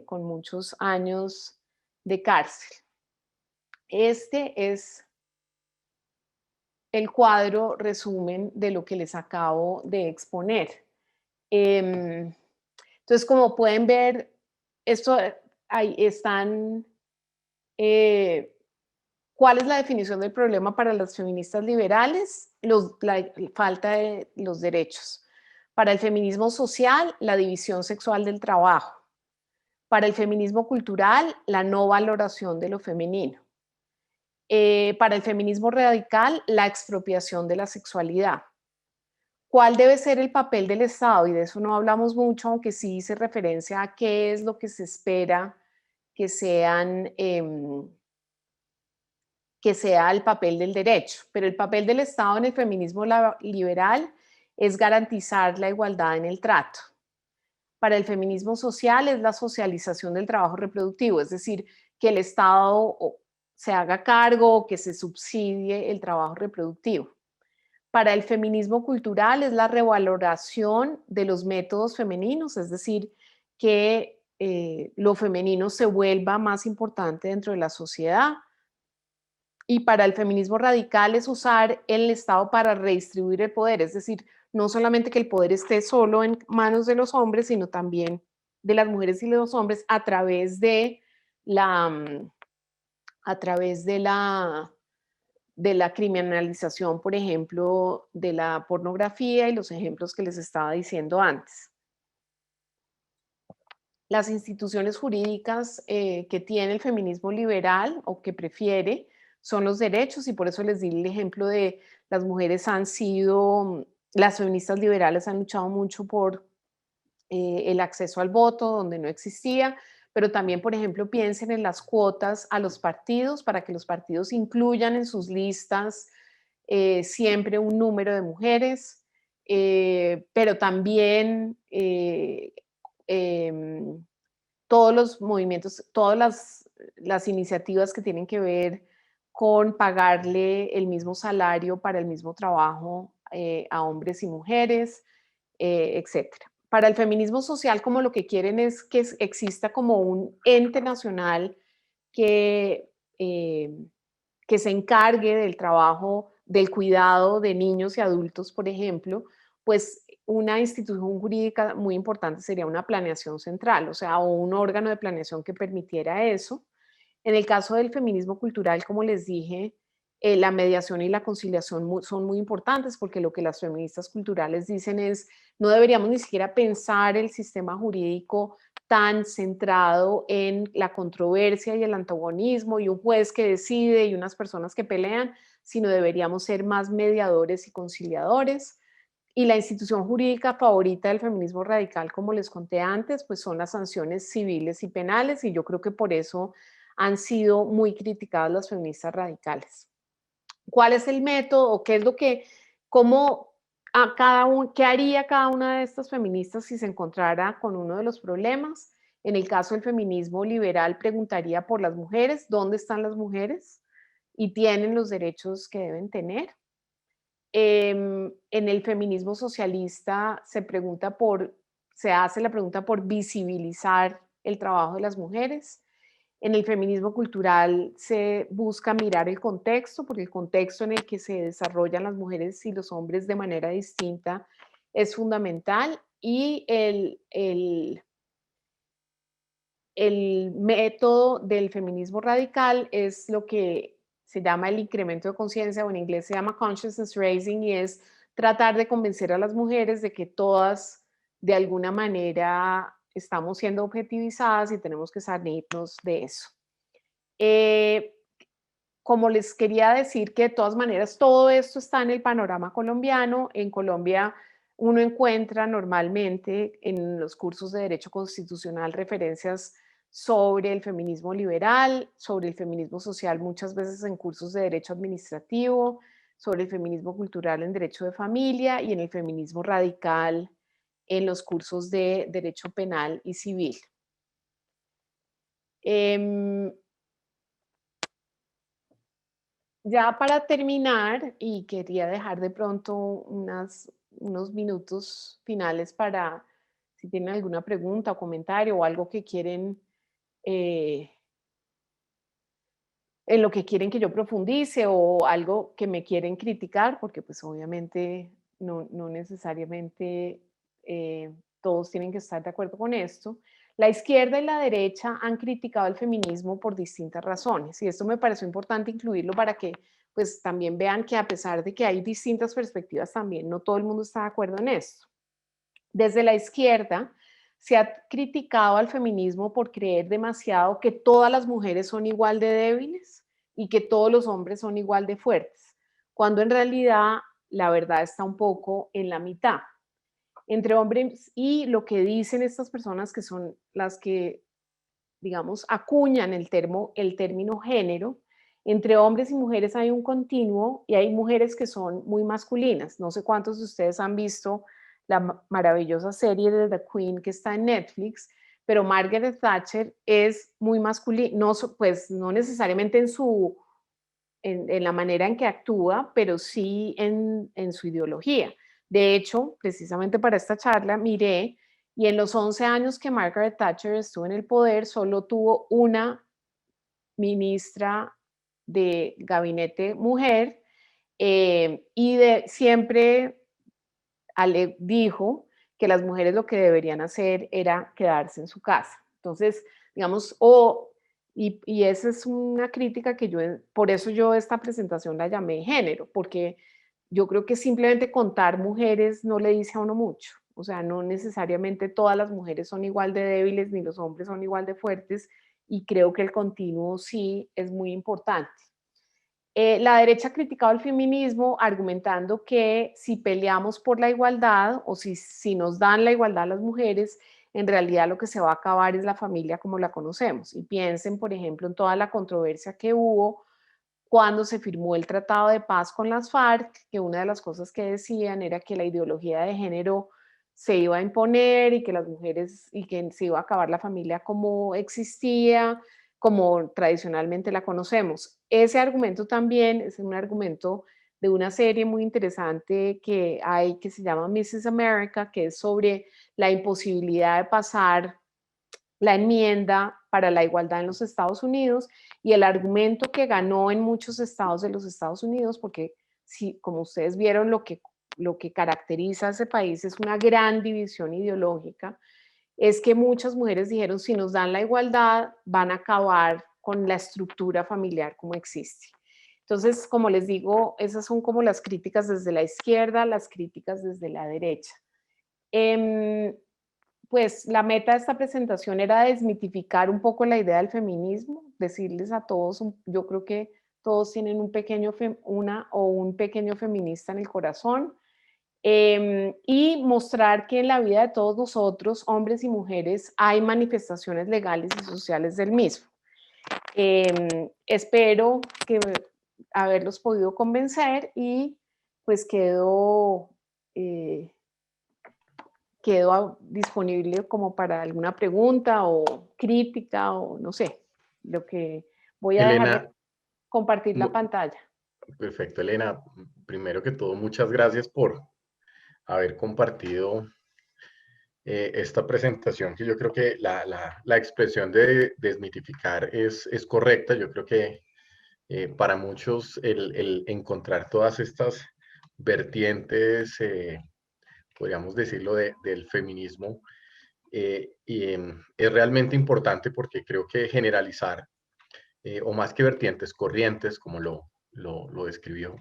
con muchos años de cárcel. Este es el cuadro resumen de lo que les acabo de exponer. Entonces, como pueden ver, esto ahí están. ¿Cuál es la definición del problema para las feministas liberales? La falta de los derechos. Para el feminismo social, la división sexual del trabajo. Para el feminismo cultural, la no valoración de lo femenino. Para el feminismo radical, la expropiación de la sexualidad. ¿Cuál debe ser el papel del Estado? Y de eso no hablamos mucho, aunque sí hice referencia a qué es lo que se espera que sea el papel del derecho. Pero el papel del Estado en el feminismo liberal es garantizar la igualdad en el trato. Para el feminismo social es la socialización del trabajo reproductivo, es decir, que el Estado se haga cargo, que se subsidie el trabajo reproductivo. Para el feminismo cultural es la revaloración de los métodos femeninos, es decir, que lo femenino se vuelva más importante dentro de la sociedad. Y para el feminismo radical es usar el Estado para redistribuir el poder, es decir, no solamente que el poder esté solo en manos de los hombres, sino también de las mujeres y de los hombres a través de la criminalización, por ejemplo, de la pornografía y los ejemplos que les estaba diciendo antes. Las instituciones jurídicas que tiene el feminismo liberal o que prefiere son los derechos, y por eso les di el ejemplo de las mujeres las feministas liberales han luchado mucho por el acceso al voto donde no existía, pero también, por ejemplo, piensen en las cuotas a los partidos para que los partidos incluyan en sus listas siempre un número de mujeres, pero también todos los movimientos, todas las iniciativas que tienen que ver con pagarle el mismo salario para el mismo trabajo a hombres y mujeres, etcétera. Para el feminismo social, como lo que quieren es que exista como un ente nacional que se encargue del trabajo, del cuidado de niños y adultos, por ejemplo, pues una institución jurídica muy importante sería una planeación central, o sea, o un órgano de planeación que permitiera eso. En el caso del feminismo cultural, como les dije, la mediación y la conciliación son muy importantes, porque lo que las feministas culturales dicen es, no deberíamos ni siquiera pensar el sistema jurídico tan centrado en la controversia y el antagonismo y un juez que decide y unas personas que pelean, sino deberíamos ser más mediadores y conciliadores. Y la institución jurídica favorita del feminismo radical, como les conté antes, pues son las sanciones civiles y penales, y yo creo que por eso han sido muy criticadas las feministas radicales. ¿Cuál es el método o qué es lo que, qué haría cada una de estas feministas si se encontrara con uno de los problemas? En el caso del feminismo liberal, preguntaría por las mujeres, ¿dónde están las mujeres? ¿Y tienen los derechos que deben tener? En el feminismo socialista se hace la pregunta por visibilizar el trabajo de las mujeres. En el feminismo cultural se busca mirar el contexto, porque el contexto en el que se desarrollan las mujeres y los hombres de manera distinta es fundamental. Y el método del feminismo radical es lo que se llama el incremento de conciencia, o en inglés se llama consciousness raising, y es tratar de convencer a las mujeres de que todas de alguna manera estamos siendo objetivizadas y tenemos que salirnos de eso. Como les quería decir, que de todas maneras todo esto está en el panorama colombiano. En Colombia uno encuentra normalmente en los cursos de Derecho Constitucional referencias sobre el feminismo liberal, sobre el feminismo social, muchas veces en cursos de Derecho Administrativo, sobre el feminismo cultural en Derecho de Familia y en el feminismo radical en los cursos de Derecho Penal y Civil. Ya para terminar, y quería dejar de pronto unos minutos finales para si tienen alguna pregunta o comentario o algo que quieren, en lo que quieren que yo profundice, o algo que me quieren criticar, porque pues obviamente no necesariamente todos tienen que estar de acuerdo con esto. La izquierda y la derecha han criticado el feminismo por distintas razones, y esto me pareció importante incluirlo para que pues también vean que, a pesar de que hay distintas perspectivas, también no todo el mundo está de acuerdo en esto. Desde la izquierda se ha criticado al feminismo por creer demasiado que todas las mujeres son igual de débiles y que todos los hombres son igual de fuertes, cuando en realidad la verdad está un poco en la mitad. Entre hombres, y lo que dicen estas personas, que son las que, digamos, acuñan el término género, entre hombres y mujeres hay un continuo, y hay mujeres que son muy masculinas. No sé cuántos de ustedes han visto la maravillosa serie de The Queen que está en Netflix, pero Margaret Thatcher es muy masculina, no, pues no necesariamente en la manera en que actúa, pero sí en su ideología. De hecho, precisamente para esta charla miré, y en los 11 años que Margaret Thatcher estuvo en el poder, solo tuvo una ministra de gabinete mujer, y siempre dijo que las mujeres lo que deberían hacer era quedarse en su casa. Entonces, digamos, y esa es una crítica que por eso yo esta presentación la llamé género, porque yo creo que simplemente contar mujeres no le dice a uno mucho. O sea, no necesariamente todas las mujeres son igual de débiles, ni los hombres son igual de fuertes, y creo que el continuo sí es muy importante. La derecha ha criticado el feminismo argumentando que si peleamos por la igualdad, o si nos dan la igualdad a las mujeres, en realidad lo que se va a acabar es la familia como la conocemos. Y piensen, por ejemplo, en toda la controversia que hubo cuando se firmó el Tratado de Paz con las FARC, que una de las cosas que decían era que la ideología de género se iba a imponer, y que las mujeres, y que se iba a acabar la familia como existía, como tradicionalmente la conocemos. Ese argumento también es un argumento de una serie muy interesante que hay, que se llama Mrs. America, que es sobre la imposibilidad de pasar la enmienda para la igualdad en los Estados Unidos, y el argumento que ganó en muchos estados de los Estados Unidos, porque si, como ustedes vieron, lo que caracteriza a ese país es una gran división ideológica, es que muchas mujeres dijeron: si nos dan la igualdad, van a acabar con la estructura familiar como existe. Entonces, como les digo, esas son como las críticas desde la izquierda, las críticas desde la derecha. Pues la meta de esta presentación era desmitificar un poco la idea del feminismo, decirles a todos, yo creo que todos tienen un pequeño feminista en el corazón, y mostrar que en la vida de todos nosotros, hombres y mujeres, hay manifestaciones legales y sociales del mismo. Espero que haberlos podido convencer, y pues quedo disponible como para alguna pregunta o crítica, o no sé, lo que voy a dejar de Elena, compartir la pantalla. perfecto, Elena. Primero que todo, muchas gracias por haber compartido esta presentación, que yo creo que la expresión de desmitificar es correcta. Yo creo que para muchos el encontrar todas estas vertientes, podríamos decirlo, del feminismo, es realmente importante, porque creo que generalizar, o más que vertientes, corrientes, como lo describió,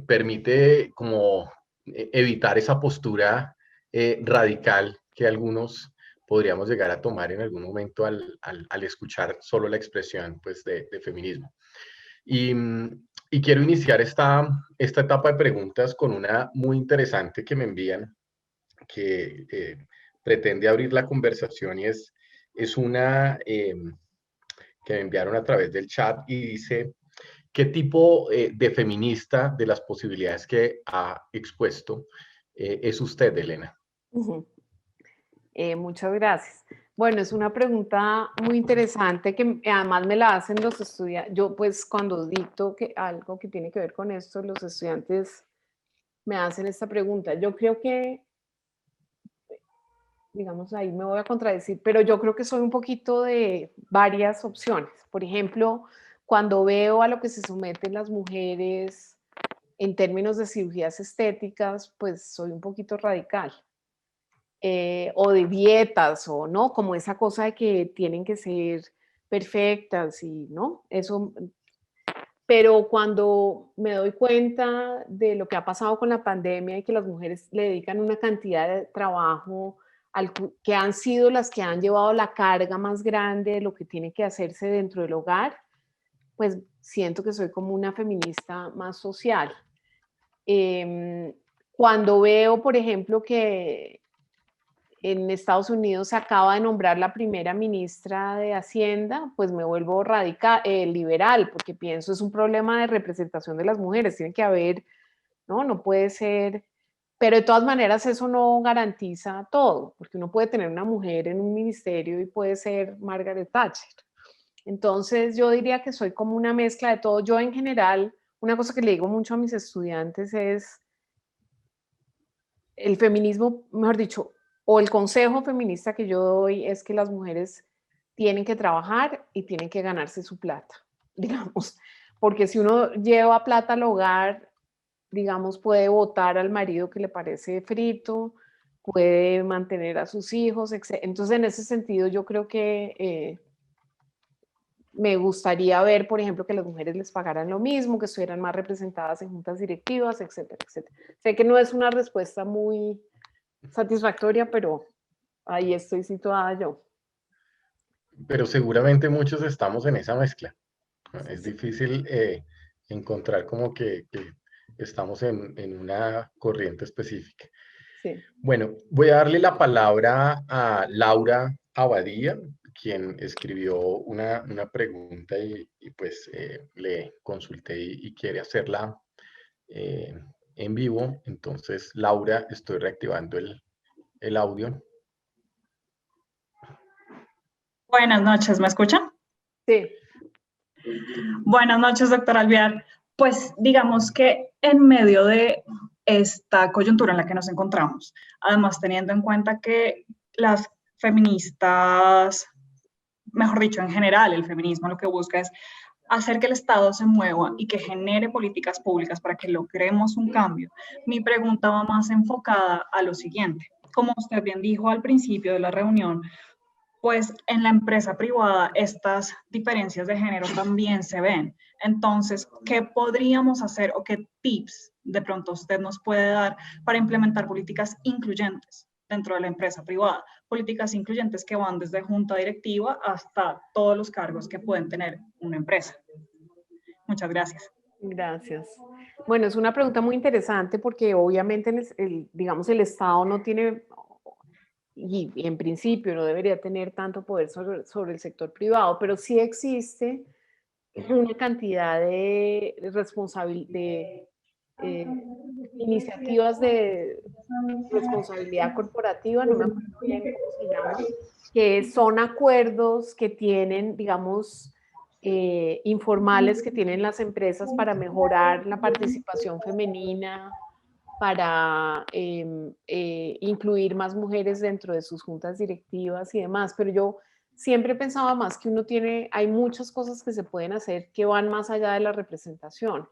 permite como evitar esa postura radical que algunos podríamos llegar a tomar en algún momento al escuchar solo la expresión, pues, de feminismo. Y quiero iniciar esta etapa de preguntas con una muy interesante que me envían, que pretende abrir la conversación, y es una que me enviaron a través del chat, y dice: ¿qué tipo de feminista, de las posibilidades que ha expuesto, es usted, Elena? Muchas gracias. Bueno, es una pregunta muy interesante que además me la hacen los estudiantes. Yo, pues, cuando dicto algo que tiene que ver con esto, los estudiantes me hacen esta pregunta. Yo creo que, digamos, ahí me voy a contradecir, pero yo creo que soy un poquito de varias opciones. Por ejemplo, cuando veo a lo que se someten las mujeres en términos de cirugías estéticas, pues soy un poquito radical. O de dietas, o no, como esa cosa de que tienen que ser perfectas y no, eso. Pero cuando me doy cuenta de lo que ha pasado con la pandemia y que las mujeres le dedican una cantidad de trabajo que han sido las que han llevado la carga más grande de lo que tiene que hacerse dentro del hogar, pues siento que soy como una feminista más social. Cuando veo, por ejemplo, que en Estados Unidos se acaba de nombrar la primera ministra de Hacienda, pues me vuelvo radical, liberal, porque pienso es un problema de representación de las mujeres, tiene que haber, no puede ser, pero de todas maneras eso no garantiza todo, porque uno puede tener una mujer en un ministerio y puede ser Margaret Thatcher. Entonces yo diría que soy como una mezcla de todo. Yo en general, una cosa que le digo mucho a mis estudiantes es el feminismo, mejor dicho, o el consejo feminista que yo doy es que las mujeres tienen que trabajar y tienen que ganarse su plata, digamos, porque si uno lleva plata al hogar, digamos, puede votar al marido que le parece frito, puede mantener a sus hijos, etc. Entonces, en ese sentido, yo creo que me gustaría ver, por ejemplo, que las mujeres les pagaran lo mismo, que estuvieran más representadas en juntas directivas, etcétera, etcétera. Sé que no es una respuesta muy satisfactoria, pero ahí estoy situada yo. Pero seguramente muchos estamos en esa mezcla, ¿no? Sí, Es sí, difícil encontrar como que estamos en una corriente específica. sí. Bueno, voy a darle la palabra a Laura Abadía, quien escribió una pregunta, y pues le consulté y quiere hacerla eh, en vivo. Entonces, Laura, estoy reactivando el audio. Buenas noches, ¿me escuchan? Sí. Buenas noches, doctor Alvear. Pues digamos que en medio de esta coyuntura en la que nos encontramos, además teniendo en cuenta que las feministas, mejor dicho, en general, el feminismo lo que busca es hacer que el Estado se mueva y que genere políticas públicas para que logremos un cambio. Mi pregunta va más enfocada a lo siguiente. Como usted bien dijo al principio de la reunión, pues en la empresa privada estas diferencias de género también se ven. Entonces, ¿qué podríamos hacer o qué tips de pronto usted nos puede dar para implementar políticas incluyentes dentro de la empresa privada? Políticas incluyentes que van desde junta directiva hasta todos los cargos que pueden tener una empresa. Muchas gracias. Gracias. Bueno, es una pregunta muy interesante porque obviamente digamos, el Estado no tiene, y en principio no debería tener tanto poder sobre el sector privado, pero sí existe una cantidad de iniciativas de responsabilidad corporativa, no me acuerdo bien cómo se llama, que son acuerdos que tienen, digamos, informales que tienen las empresas para mejorar la participación femenina para incluir más mujeres dentro de sus juntas directivas y demás, pero yo siempre pensaba más que hay muchas cosas que se pueden hacer que van más allá de la representación.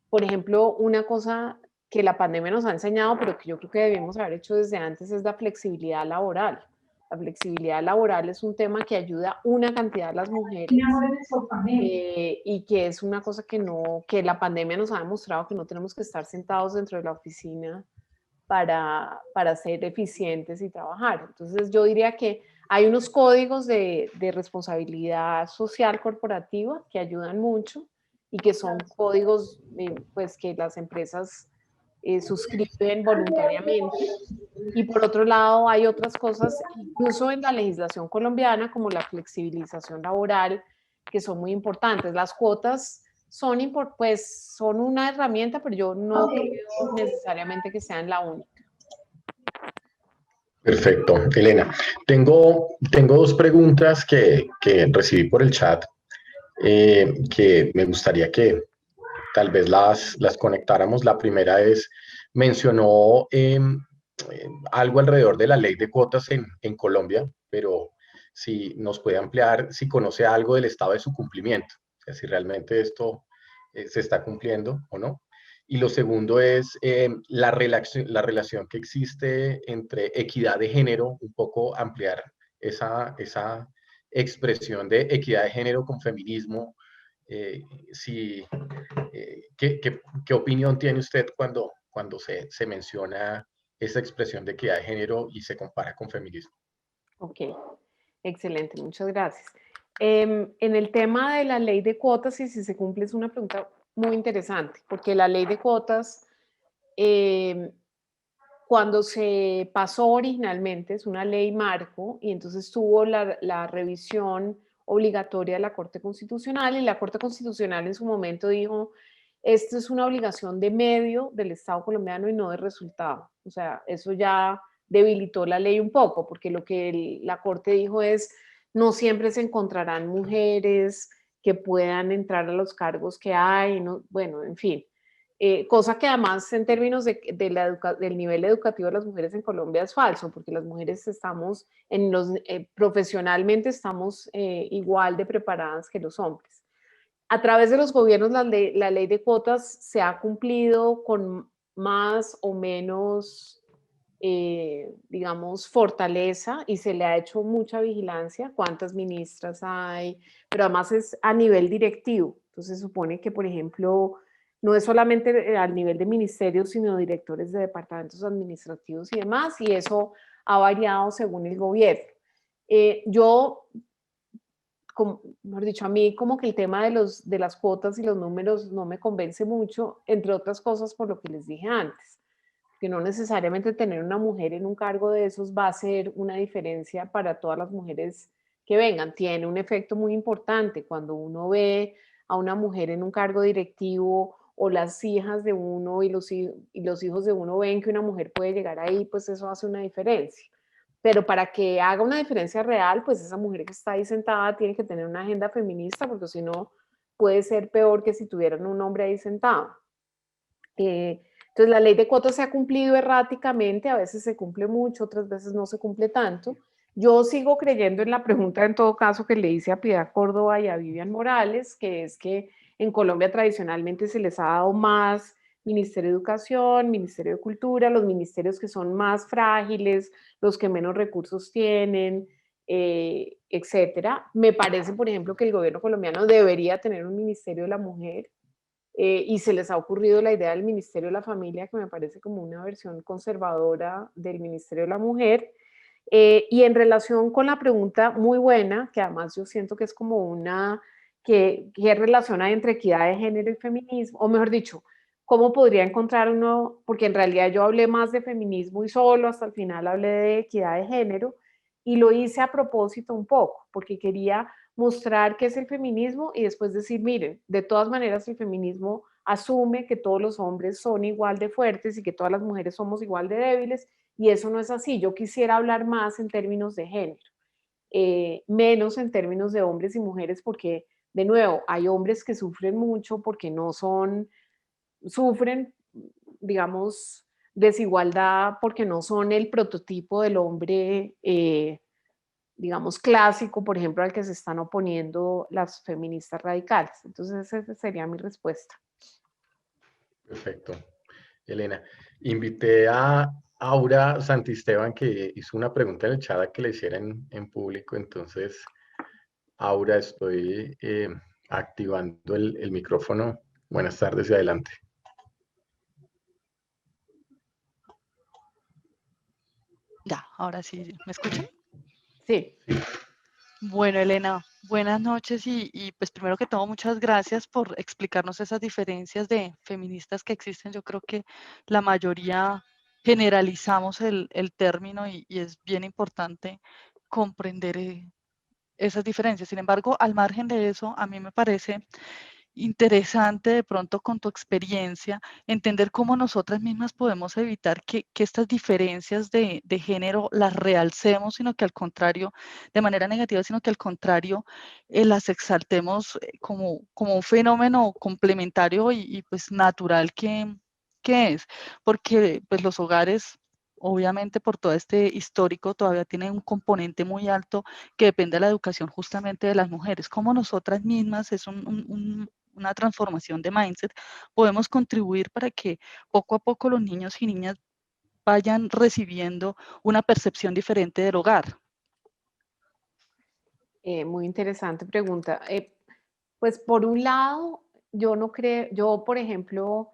Por ejemplo, una cosa que la pandemia nos ha enseñado, pero que yo creo que debemos haber hecho desde antes, es la flexibilidad laboral. La flexibilidad laboral es un tema que ayuda una cantidad a las mujeres y que es una cosa que la pandemia nos ha demostrado que no tenemos que estar sentados dentro de la oficina para ser eficientes y trabajar. Entonces yo diría que hay unos códigos de responsabilidad social corporativa que ayudan mucho y que son códigos pues que las empresas suscriben voluntariamente. Y por otro lado, hay otras cosas, incluso en la legislación colombiana, como la flexibilización laboral, que son muy importantes. Las cuotas pues, son una herramienta, pero yo no creo necesariamente que sean la única. Perfecto, Elena. Tengo dos preguntas que recibí por el chat que me gustaría que tal vez las conectáramos. La primera es, mencionó algo alrededor de la ley de cuotas en Colombia, pero si nos puede ampliar, si conoce algo del estado de su cumplimiento, o sea, si realmente esto se está cumpliendo o no. Y lo segundo es la relación que existe entre equidad de género, un poco ampliar esa expresión de equidad de género con feminismo. ¿Qué opinión tiene usted cuando se menciona esa expresión de equidad de género y se compara con feminismo? Ok, excelente, muchas gracias. En el tema de la ley de cuotas y si se cumple es una pregunta muy interesante, porque la ley de cuotas, cuando se pasó originalmente, es una ley marco, y entonces tuvo la revisión obligatoria de la Corte Constitucional, y la Corte Constitucional en su momento dijo, esto es una obligación de medio del Estado colombiano y no de resultado. O sea, eso ya debilitó la ley un poco, porque lo que la Corte dijo es, no siempre se encontrarán mujeres que puedan entrar a los cargos que hay, no, bueno, en fin. Cosa que además en términos del nivel educativo de las mujeres en Colombia es falso, porque las mujeres estamos, profesionalmente estamos igual de preparadas que los hombres. A través de los gobiernos la ley de cuotas se ha cumplido con más o menos, digamos, fortaleza y se le ha hecho mucha vigilancia, cuántas ministras hay, pero además es a nivel directivo. Entonces se supone que, por ejemplo, no es solamente al nivel de ministerios, sino directores de departamentos administrativos y demás, y eso ha variado según el gobierno. Yo, mejor dicho, a mí como que el tema de las cuotas y los números no me convence mucho, entre otras cosas por lo que les dije antes, que no necesariamente tener una mujer en un cargo de esos va a ser una diferencia para todas las mujeres que vengan. Tiene un efecto muy importante cuando uno ve a una mujer en un cargo directivo o las hijas de uno y los hijos de uno ven que una mujer puede llegar ahí, pues eso hace una diferencia. Pero para que haga una diferencia real, pues esa mujer que está ahí sentada tiene que tener una agenda feminista, porque si no puede ser peor que si tuvieran un hombre ahí sentado. Entonces la ley de cuotas se ha cumplido erráticamente, a veces se cumple mucho, otras veces no se cumple tanto. Yo sigo creyendo en la pregunta, en todo caso, que le hice a Piedad Córdoba y a Vivian Morales, que es que en Colombia tradicionalmente se les ha dado más Ministerio de Educación, Ministerio de Cultura, los ministerios que son más frágiles, los que menos recursos tienen, etcétera. Me parece, por ejemplo, que el gobierno colombiano debería tener un Ministerio de la Mujer, y se les ha ocurrido la idea del Ministerio de la Familia, que me parece como una versión conservadora del Ministerio de la Mujer. Y en relación con la pregunta muy buena, que además yo siento que es como una que relaciona entre equidad de género y feminismo, o mejor dicho, ¿cómo podría encontrar uno? Porque en realidad yo hablé más de feminismo y solo hasta el final hablé de equidad de género, y lo hice a propósito un poco, porque quería mostrar qué es el feminismo y después decir, miren, de todas maneras el feminismo asume que todos los hombres son igual de fuertes y que todas las mujeres somos igual de débiles, y eso no es así. Yo quisiera hablar más en términos de género, menos en términos de hombres y mujeres, porque, de nuevo, hay hombres que sufren mucho porque no son, sufren, digamos, desigualdad porque no son el prototipo del hombre, digamos, clásico, por ejemplo, al que se están oponiendo las feministas radicales. Entonces, esa sería mi respuesta. Perfecto, Elena. Invité a Aura Santisteban, que hizo una pregunta en el chat a que le hiciera en público. Entonces, Aura, estoy activando el micrófono. Buenas tardes y adelante. Ya, ahora sí, ¿me escuchan? Sí. Bueno, Elena, buenas noches y pues primero que todo, muchas gracias por explicarnos esas diferencias de feministas que existen. Yo creo que la mayoría generalizamos el término y es bien importante comprender esas diferencias. Sin embargo, al margen de eso, a mí me parece interesante de pronto con tu experiencia, entender cómo nosotras mismas podemos evitar que estas diferencias de género las realcemos, sino que al contrario, de manera negativa, sino que al contrario, las exaltemos como un fenómeno complementario y pues natural que es, porque pues los hogares, obviamente por todo este histórico, todavía tienen un componente muy alto que depende de la educación justamente de las mujeres. Como nosotras mismas es una transformación de mindset, podemos contribuir para que poco a poco los niños y niñas vayan recibiendo una percepción diferente del hogar. Muy interesante pregunta. Pues por un lado, yo no creo, yo por ejemplo,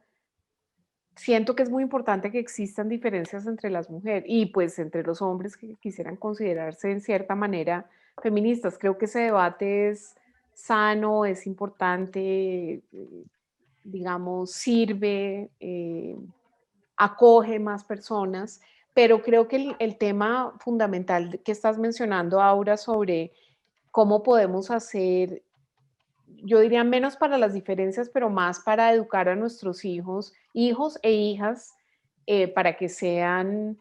siento que es muy importante que existan diferencias entre las mujeres y pues entre los hombres que quisieran considerarse en cierta manera feministas. Creo que ese debate es sano, es importante, digamos, sirve, acoge más personas, pero creo que el tema fundamental que estás mencionando, Aura, sobre cómo podemos hacer, yo diría menos para las diferencias, pero más para educar a nuestros hijos e hijas, para que sean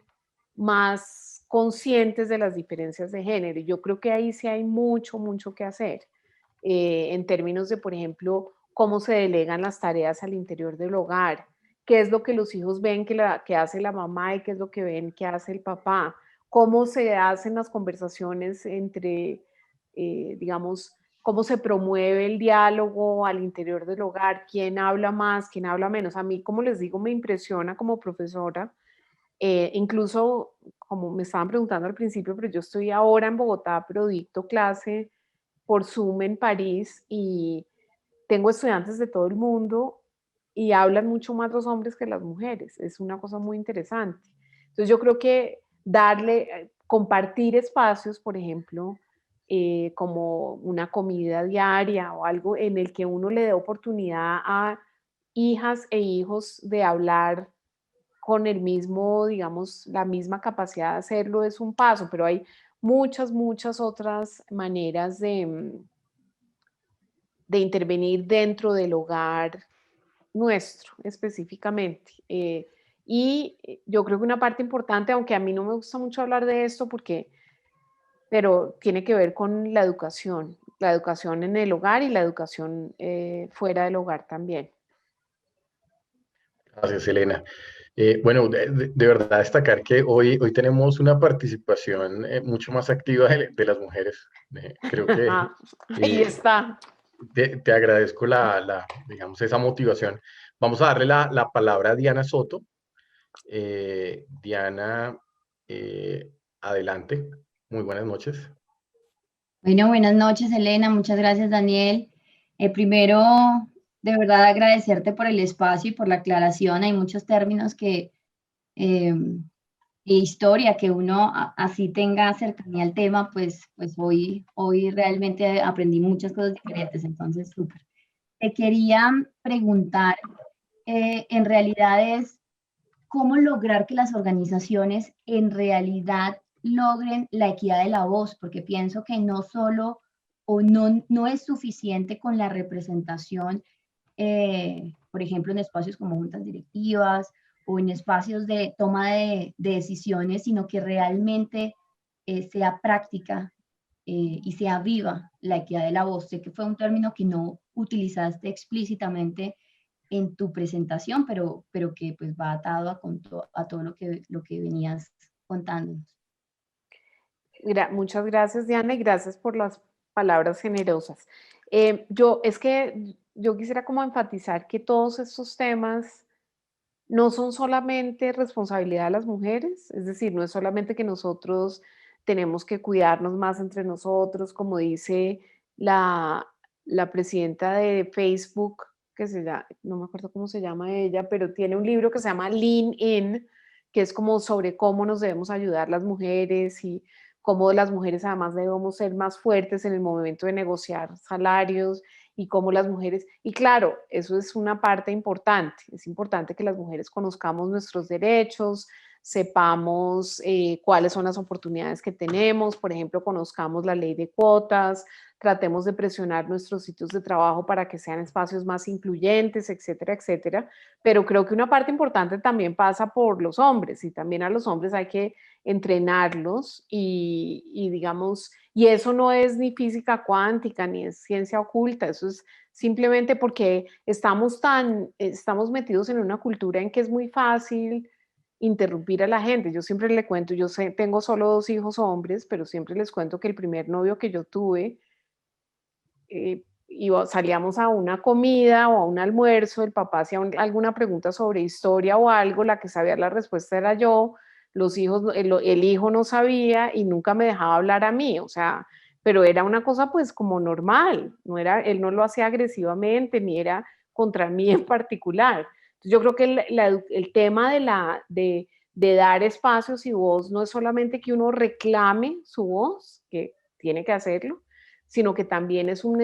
más conscientes de las diferencias de género. Y yo creo que ahí sí hay mucho, mucho que hacer, en términos de, por ejemplo, cómo se delegan las tareas al interior del hogar, qué es lo que los hijos ven que hace la mamá y qué es lo que ven que hace el papá, cómo se hacen las conversaciones entre, digamos, cómo se promueve el diálogo al interior del hogar, quién habla más, quién habla menos. A mí, como les digo, me impresiona como profesora, incluso como me estaban preguntando al principio, pero yo estoy ahora en Bogotá, pero dicto clase por Zoom en París y tengo estudiantes de todo el mundo y hablan mucho más los hombres que las mujeres. Es una cosa muy interesante. Entonces yo creo que compartir espacios, por ejemplo, como una comida diaria o algo en el que uno le dé oportunidad a hijas e hijos de hablar con el mismo, digamos, la misma capacidad de hacerlo es un paso, pero hay muchas, muchas otras maneras de intervenir dentro del hogar nuestro específicamente. Y yo creo que una parte importante, aunque a mí no me gusta mucho hablar de esto, pero tiene que ver con la educación en el hogar y la educación fuera del hogar también. Gracias, Elena. Bueno, de verdad destacar que hoy tenemos una participación mucho más activa de las mujeres. Creo que Ahí está. te agradezco digamos, esa motivación. Vamos a darle la palabra a Diana Soto. Diana, adelante. Muy buenas noches. Bueno, buenas noches, Elena. Muchas gracias, Daniel. Primero, de verdad agradecerte por el espacio y por la aclaración. Hay muchos términos e historia que uno así tenga cercanía al tema, pues hoy realmente aprendí muchas cosas diferentes, entonces súper. Te quería preguntar, en realidad es cómo lograr que las organizaciones en realidad logren la equidad de la voz, porque pienso que no solo o no es suficiente con la representación, por ejemplo, en espacios como juntas directivas o en espacios de toma de decisiones, sino que realmente sea práctica y sea viva la equidad de la voz. Sé que fue un término que no utilizaste explícitamente en tu presentación, pero que pues va atado a todo lo que venías contándonos. Muchas gracias, Diana, y gracias por las palabras generosas. Yo quisiera como enfatizar que todos estos temas no son solamente responsabilidad de las mujeres, es decir, no es solamente que nosotros tenemos que cuidarnos más entre nosotros, como dice la presidenta de Facebook, que no me acuerdo cómo se llama ella, pero tiene un libro que se llama Lean In, que es como sobre cómo nos debemos ayudar las mujeres y cómo las mujeres además debemos ser más fuertes en el momento de negociar salarios y cómo las mujeres, y claro, eso es una parte importante, es importante que las mujeres conozcamos nuestros derechos, sepamos cuáles son las oportunidades que tenemos, por ejemplo, conozcamos la ley de cuotas, tratemos de presionar nuestros sitios de trabajo para que sean espacios más incluyentes, etcétera, etcétera, pero creo que una parte importante también pasa por los hombres y también a los hombres hay que entrenarlos y digamos, y eso no es ni física cuántica, ni es ciencia oculta, eso es simplemente porque estamos metidos en una cultura en que es muy fácil interrumpir a la gente. Yo siempre le cuento, tengo solo 2 hijos hombres, pero siempre les cuento que el primer novio que yo tuve, salíamos a una comida o a un almuerzo, el papá hacía alguna pregunta sobre historia o algo, la que sabía la respuesta era yo, el hijo no sabía y nunca me dejaba hablar a mí, o sea, pero era una cosa pues como normal, él no lo hacía agresivamente ni era contra mí en particular. Entonces, yo creo que el tema de dar espacios y voz no es solamente que uno reclame su voz, que tiene que hacerlo, sino que también es un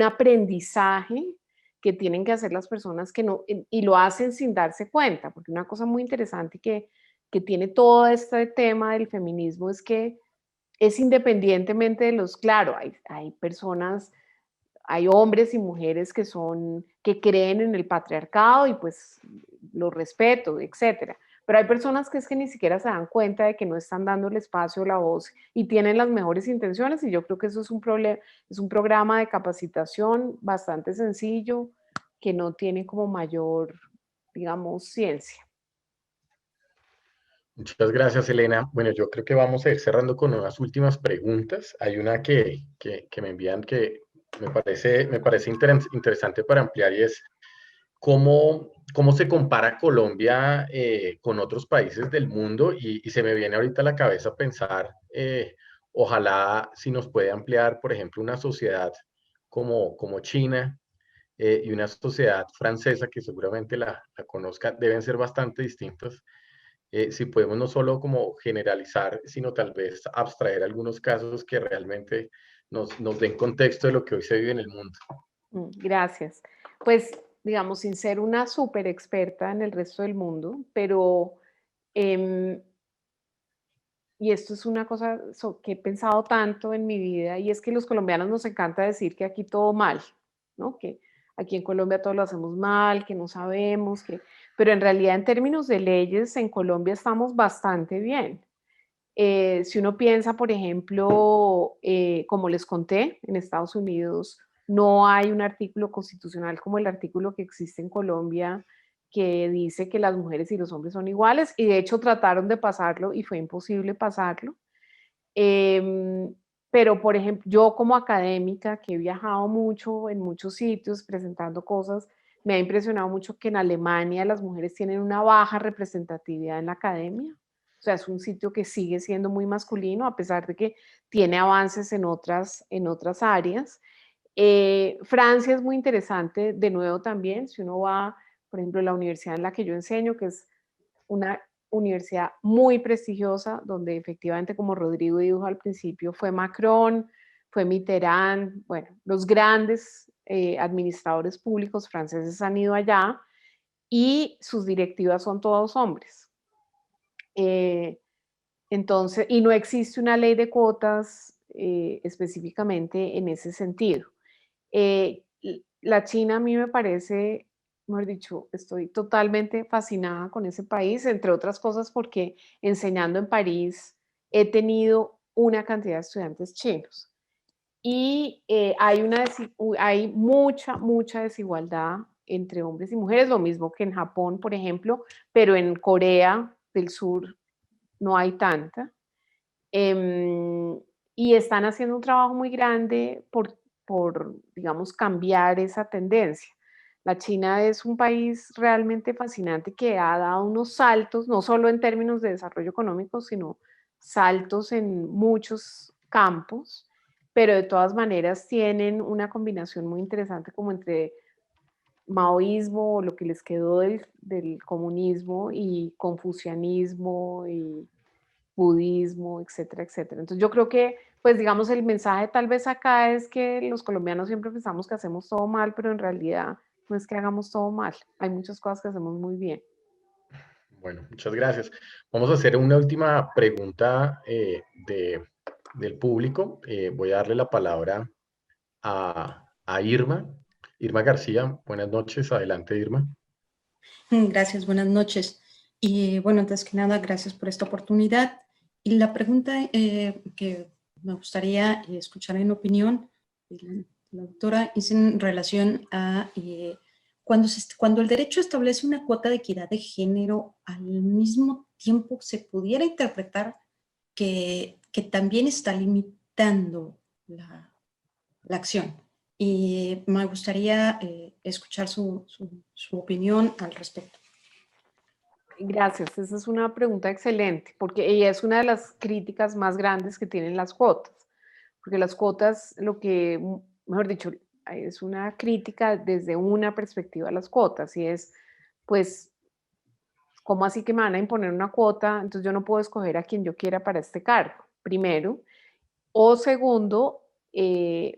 aprendizaje que tienen que hacer las personas que no, y lo hacen sin darse cuenta, porque una cosa muy interesante que tiene todo este tema del feminismo es que es independientemente de claro, hay personas, hay hombres y mujeres que creen en el patriarcado y pues lo respeto, etcétera. Pero hay personas que es que ni siquiera se dan cuenta de que no están dando el espacio, la voz y tienen las mejores intenciones y yo creo que eso es un programa de capacitación bastante sencillo que no tiene como mayor, digamos, ciencia. Muchas gracias, Elena. Bueno, yo creo que vamos a ir cerrando con unas últimas preguntas. Hay una que me envían que me parece interesante para ampliar y es cómo se compara Colombia con otros países del mundo y se me viene ahorita a la cabeza pensar, ojalá si nos puede ampliar, por ejemplo, una sociedad como China y una sociedad francesa que seguramente la conozca, deben ser bastante distintas. Si podemos no solo como generalizar, sino tal vez abstraer algunos casos que realmente nos den contexto de lo que hoy se vive en el mundo. Gracias. Pues, digamos, sin ser una súper experta en el resto del mundo, pero, y esto es una cosa que he pensado tanto en mi vida, y es que los colombianos nos encanta decir que aquí todo mal, ¿no? Que aquí en Colombia todo lo hacemos mal, que no sabemos, pero en realidad en términos de leyes en Colombia estamos bastante bien. Si uno piensa, por ejemplo, como les conté, en Estados Unidos no hay un artículo constitucional como el artículo que existe en Colombia que dice que las mujeres y los hombres son iguales y de hecho trataron de pasarlo y fue imposible pasarlo. Pero, por ejemplo, yo como académica que he viajado mucho en muchos sitios presentando cosas, me ha impresionado mucho que en Alemania las mujeres tienen una baja representatividad en la academia. O sea, es un sitio que sigue siendo muy masculino, a pesar de que tiene avances en otras áreas. Francia es muy interesante, de nuevo también, si uno va, por ejemplo, a la universidad en la que yo enseño, que es una universidad muy prestigiosa, donde efectivamente, como Rodrigo dijo al principio, fue Macron, fue Mitterrand, bueno, los grandes administradores públicos franceses han ido allá y sus directivas son todos hombres. Entonces, y no existe una ley de cuotas específicamente en ese sentido. La China a mí me parece, mejor dicho, estoy totalmente fascinada con ese país, entre otras cosas porque enseñando en París he tenido una cantidad de estudiantes chinos. y hay mucha desigualdad entre hombres y mujeres, lo mismo que en Japón, por ejemplo, pero en Corea del Sur no hay tanta. Y están haciendo un trabajo muy grande por, digamos, cambiar esa tendencia. La China es un país realmente fascinante que ha dado unos saltos, no solo en términos de desarrollo económico, sino saltos en muchos campos, pero de todas maneras tienen una combinación muy interesante como entre maoísmo, lo que les quedó del comunismo, y confucianismo y budismo, etcétera, etcétera. Entonces yo creo que, pues digamos, el mensaje tal vez acá es que los colombianos siempre pensamos que hacemos todo mal, pero en realidad no es que hagamos todo mal. Hay muchas cosas que hacemos muy bien. Bueno, muchas gracias. Vamos a hacer una última pregunta del público. Voy a darle la palabra a Irma. Irma García, buenas noches. Adelante, Irma. Gracias, buenas noches. Y bueno, antes que nada, gracias por esta oportunidad. Y la pregunta que me gustaría escuchar en opinión de la doctora es en relación a cuando el derecho establece una cuota de equidad de género, al mismo tiempo se pudiera interpretar que también está limitando la acción. Y me gustaría escuchar su opinión al respecto. Gracias, esa es una pregunta excelente, porque ella es una de las críticas más grandes que tienen las cuotas, porque las cuotas, mejor dicho, es una crítica desde una perspectiva a las cuotas, y es, pues, ¿cómo así que me van a imponer una cuota? Entonces yo no puedo escoger a quien yo quiera para este cargo, primero. O segundo,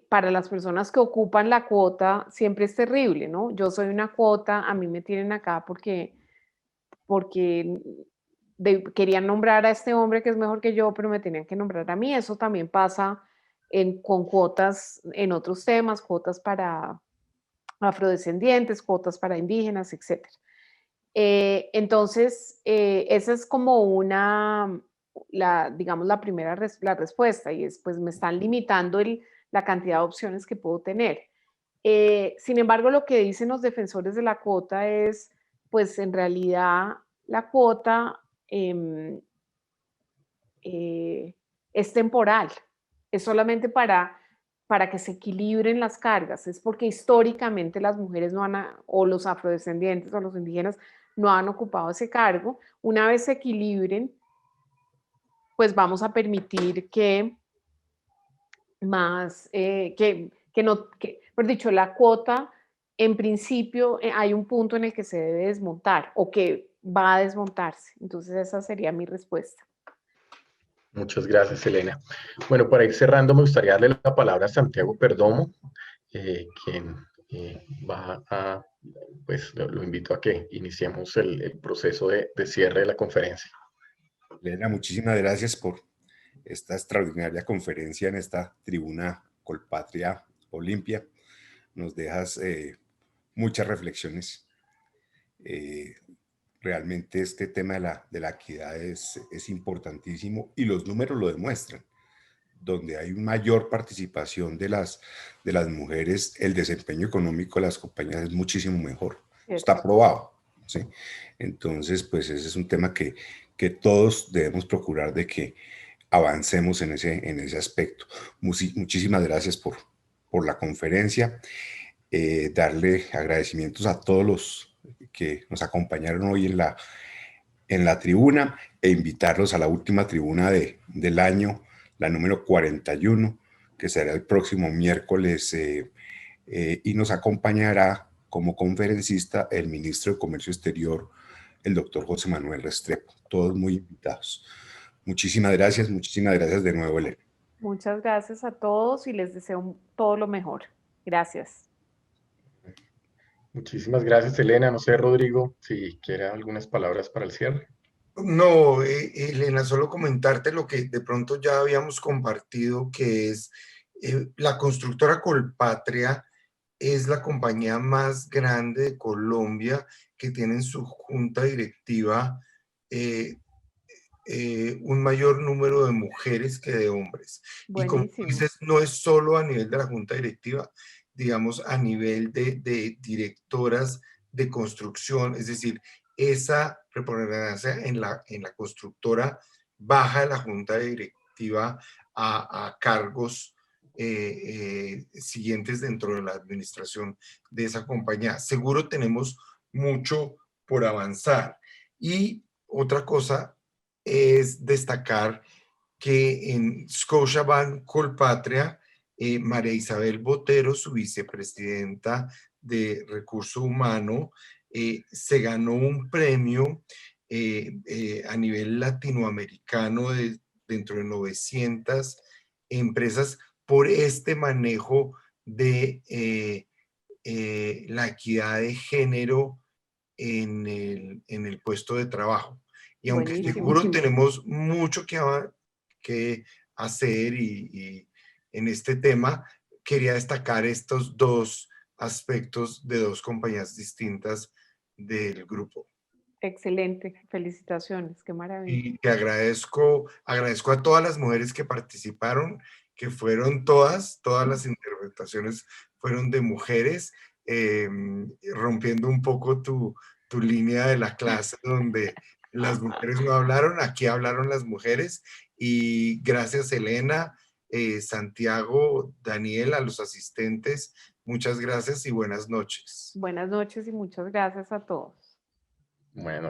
para las personas que ocupan la cuota, siempre es terrible, ¿no? Yo soy una cuota, a mí me tienen acá porque querían nombrar a este hombre que es mejor que yo, pero me tenían que nombrar a mí. Eso también pasa con cuotas en otros temas, cuotas para afrodescendientes, cuotas para indígenas, etc. Entonces, esa es como digamos, la primera la respuesta, y es, pues me están limitando la cantidad de opciones que puedo tener. Sin embargo, lo que dicen los defensores de la cuota es, pues en realidad la cuota es temporal, es solamente para que se equilibren las cargas, es porque históricamente las mujeres o los afrodescendientes o los indígenas no han ocupado ese cargo. Una vez se equilibren, pues vamos a permitir que más, por dicho, la cuota, en principio hay un punto en el que se debe desmontar o que va a desmontarse. Entonces esa sería mi respuesta. Muchas gracias, Elena. Bueno, para ir cerrando, me gustaría darle la palabra a Santiago Perdomo, quien va a, pues lo invito a que iniciemos el proceso de cierre de la conferencia. Elena, muchísimas gracias por esta extraordinaria conferencia en esta tribuna Colpatria Olimpia. Nos dejas muchas reflexiones. Realmente este tema de la equidad es importantísimo y los números lo demuestran. Donde hay mayor participación de las mujeres, el desempeño económico de las compañías es muchísimo mejor. Está probado, ¿sí? Entonces, pues ese es un tema que todos debemos procurar de que avancemos en ese aspecto. Muchísimas gracias por la conferencia. Darle agradecimientos a todos los que nos acompañaron hoy en la tribuna e invitarlos a la última tribuna del año, la número 41, que será el próximo miércoles, y nos acompañará como conferencista el ministro de Comercio Exterior, el doctor José Manuel Restrepo. Todos muy invitados. Muchísimas gracias de nuevo, Elena. Muchas gracias a todos y les deseo todo lo mejor. Gracias. Muchísimas gracias, Elena. No sé, Rodrigo, si quiere algunas palabras para el cierre. No, Elena, solo comentarte lo que de pronto ya habíamos compartido, que es la constructora Colpatria es la compañía más grande de Colombia que tiene en su junta directiva un mayor número de mujeres que de hombres. Y como tú Buenísimo. dices, no es solo a nivel de la junta directiva, digamos a nivel de directoras de construcción, es decir, esa preponderancia en la constructora baja de la junta directiva a cargos siguientes dentro de la administración de esa compañía. Seguro tenemos mucho por avanzar. Y otra cosa es destacar que en Scotiabank Colpatria, María Isabel Botero, su vicepresidenta de Recurso Humano, se ganó un premio a nivel latinoamericano dentro de 900 empresas por este manejo de la equidad de género en el puesto de trabajo. Y aunque Buenísimo. seguro tenemos mucho que hacer y en este tema, quería destacar estos dos aspectos de dos compañías distintas del grupo. Excelente, felicitaciones, qué maravilla. Y te agradezco a todas las mujeres que participaron, que fueron todas las interpretaciones fueron de mujeres, rompiendo un poco tu línea de la clase donde las mujeres no hablaron, aquí hablaron las mujeres. Y gracias Elena, Santiago, Daniel, a los asistentes, muchas gracias y buenas noches. Buenas noches y muchas gracias a todos. Bueno.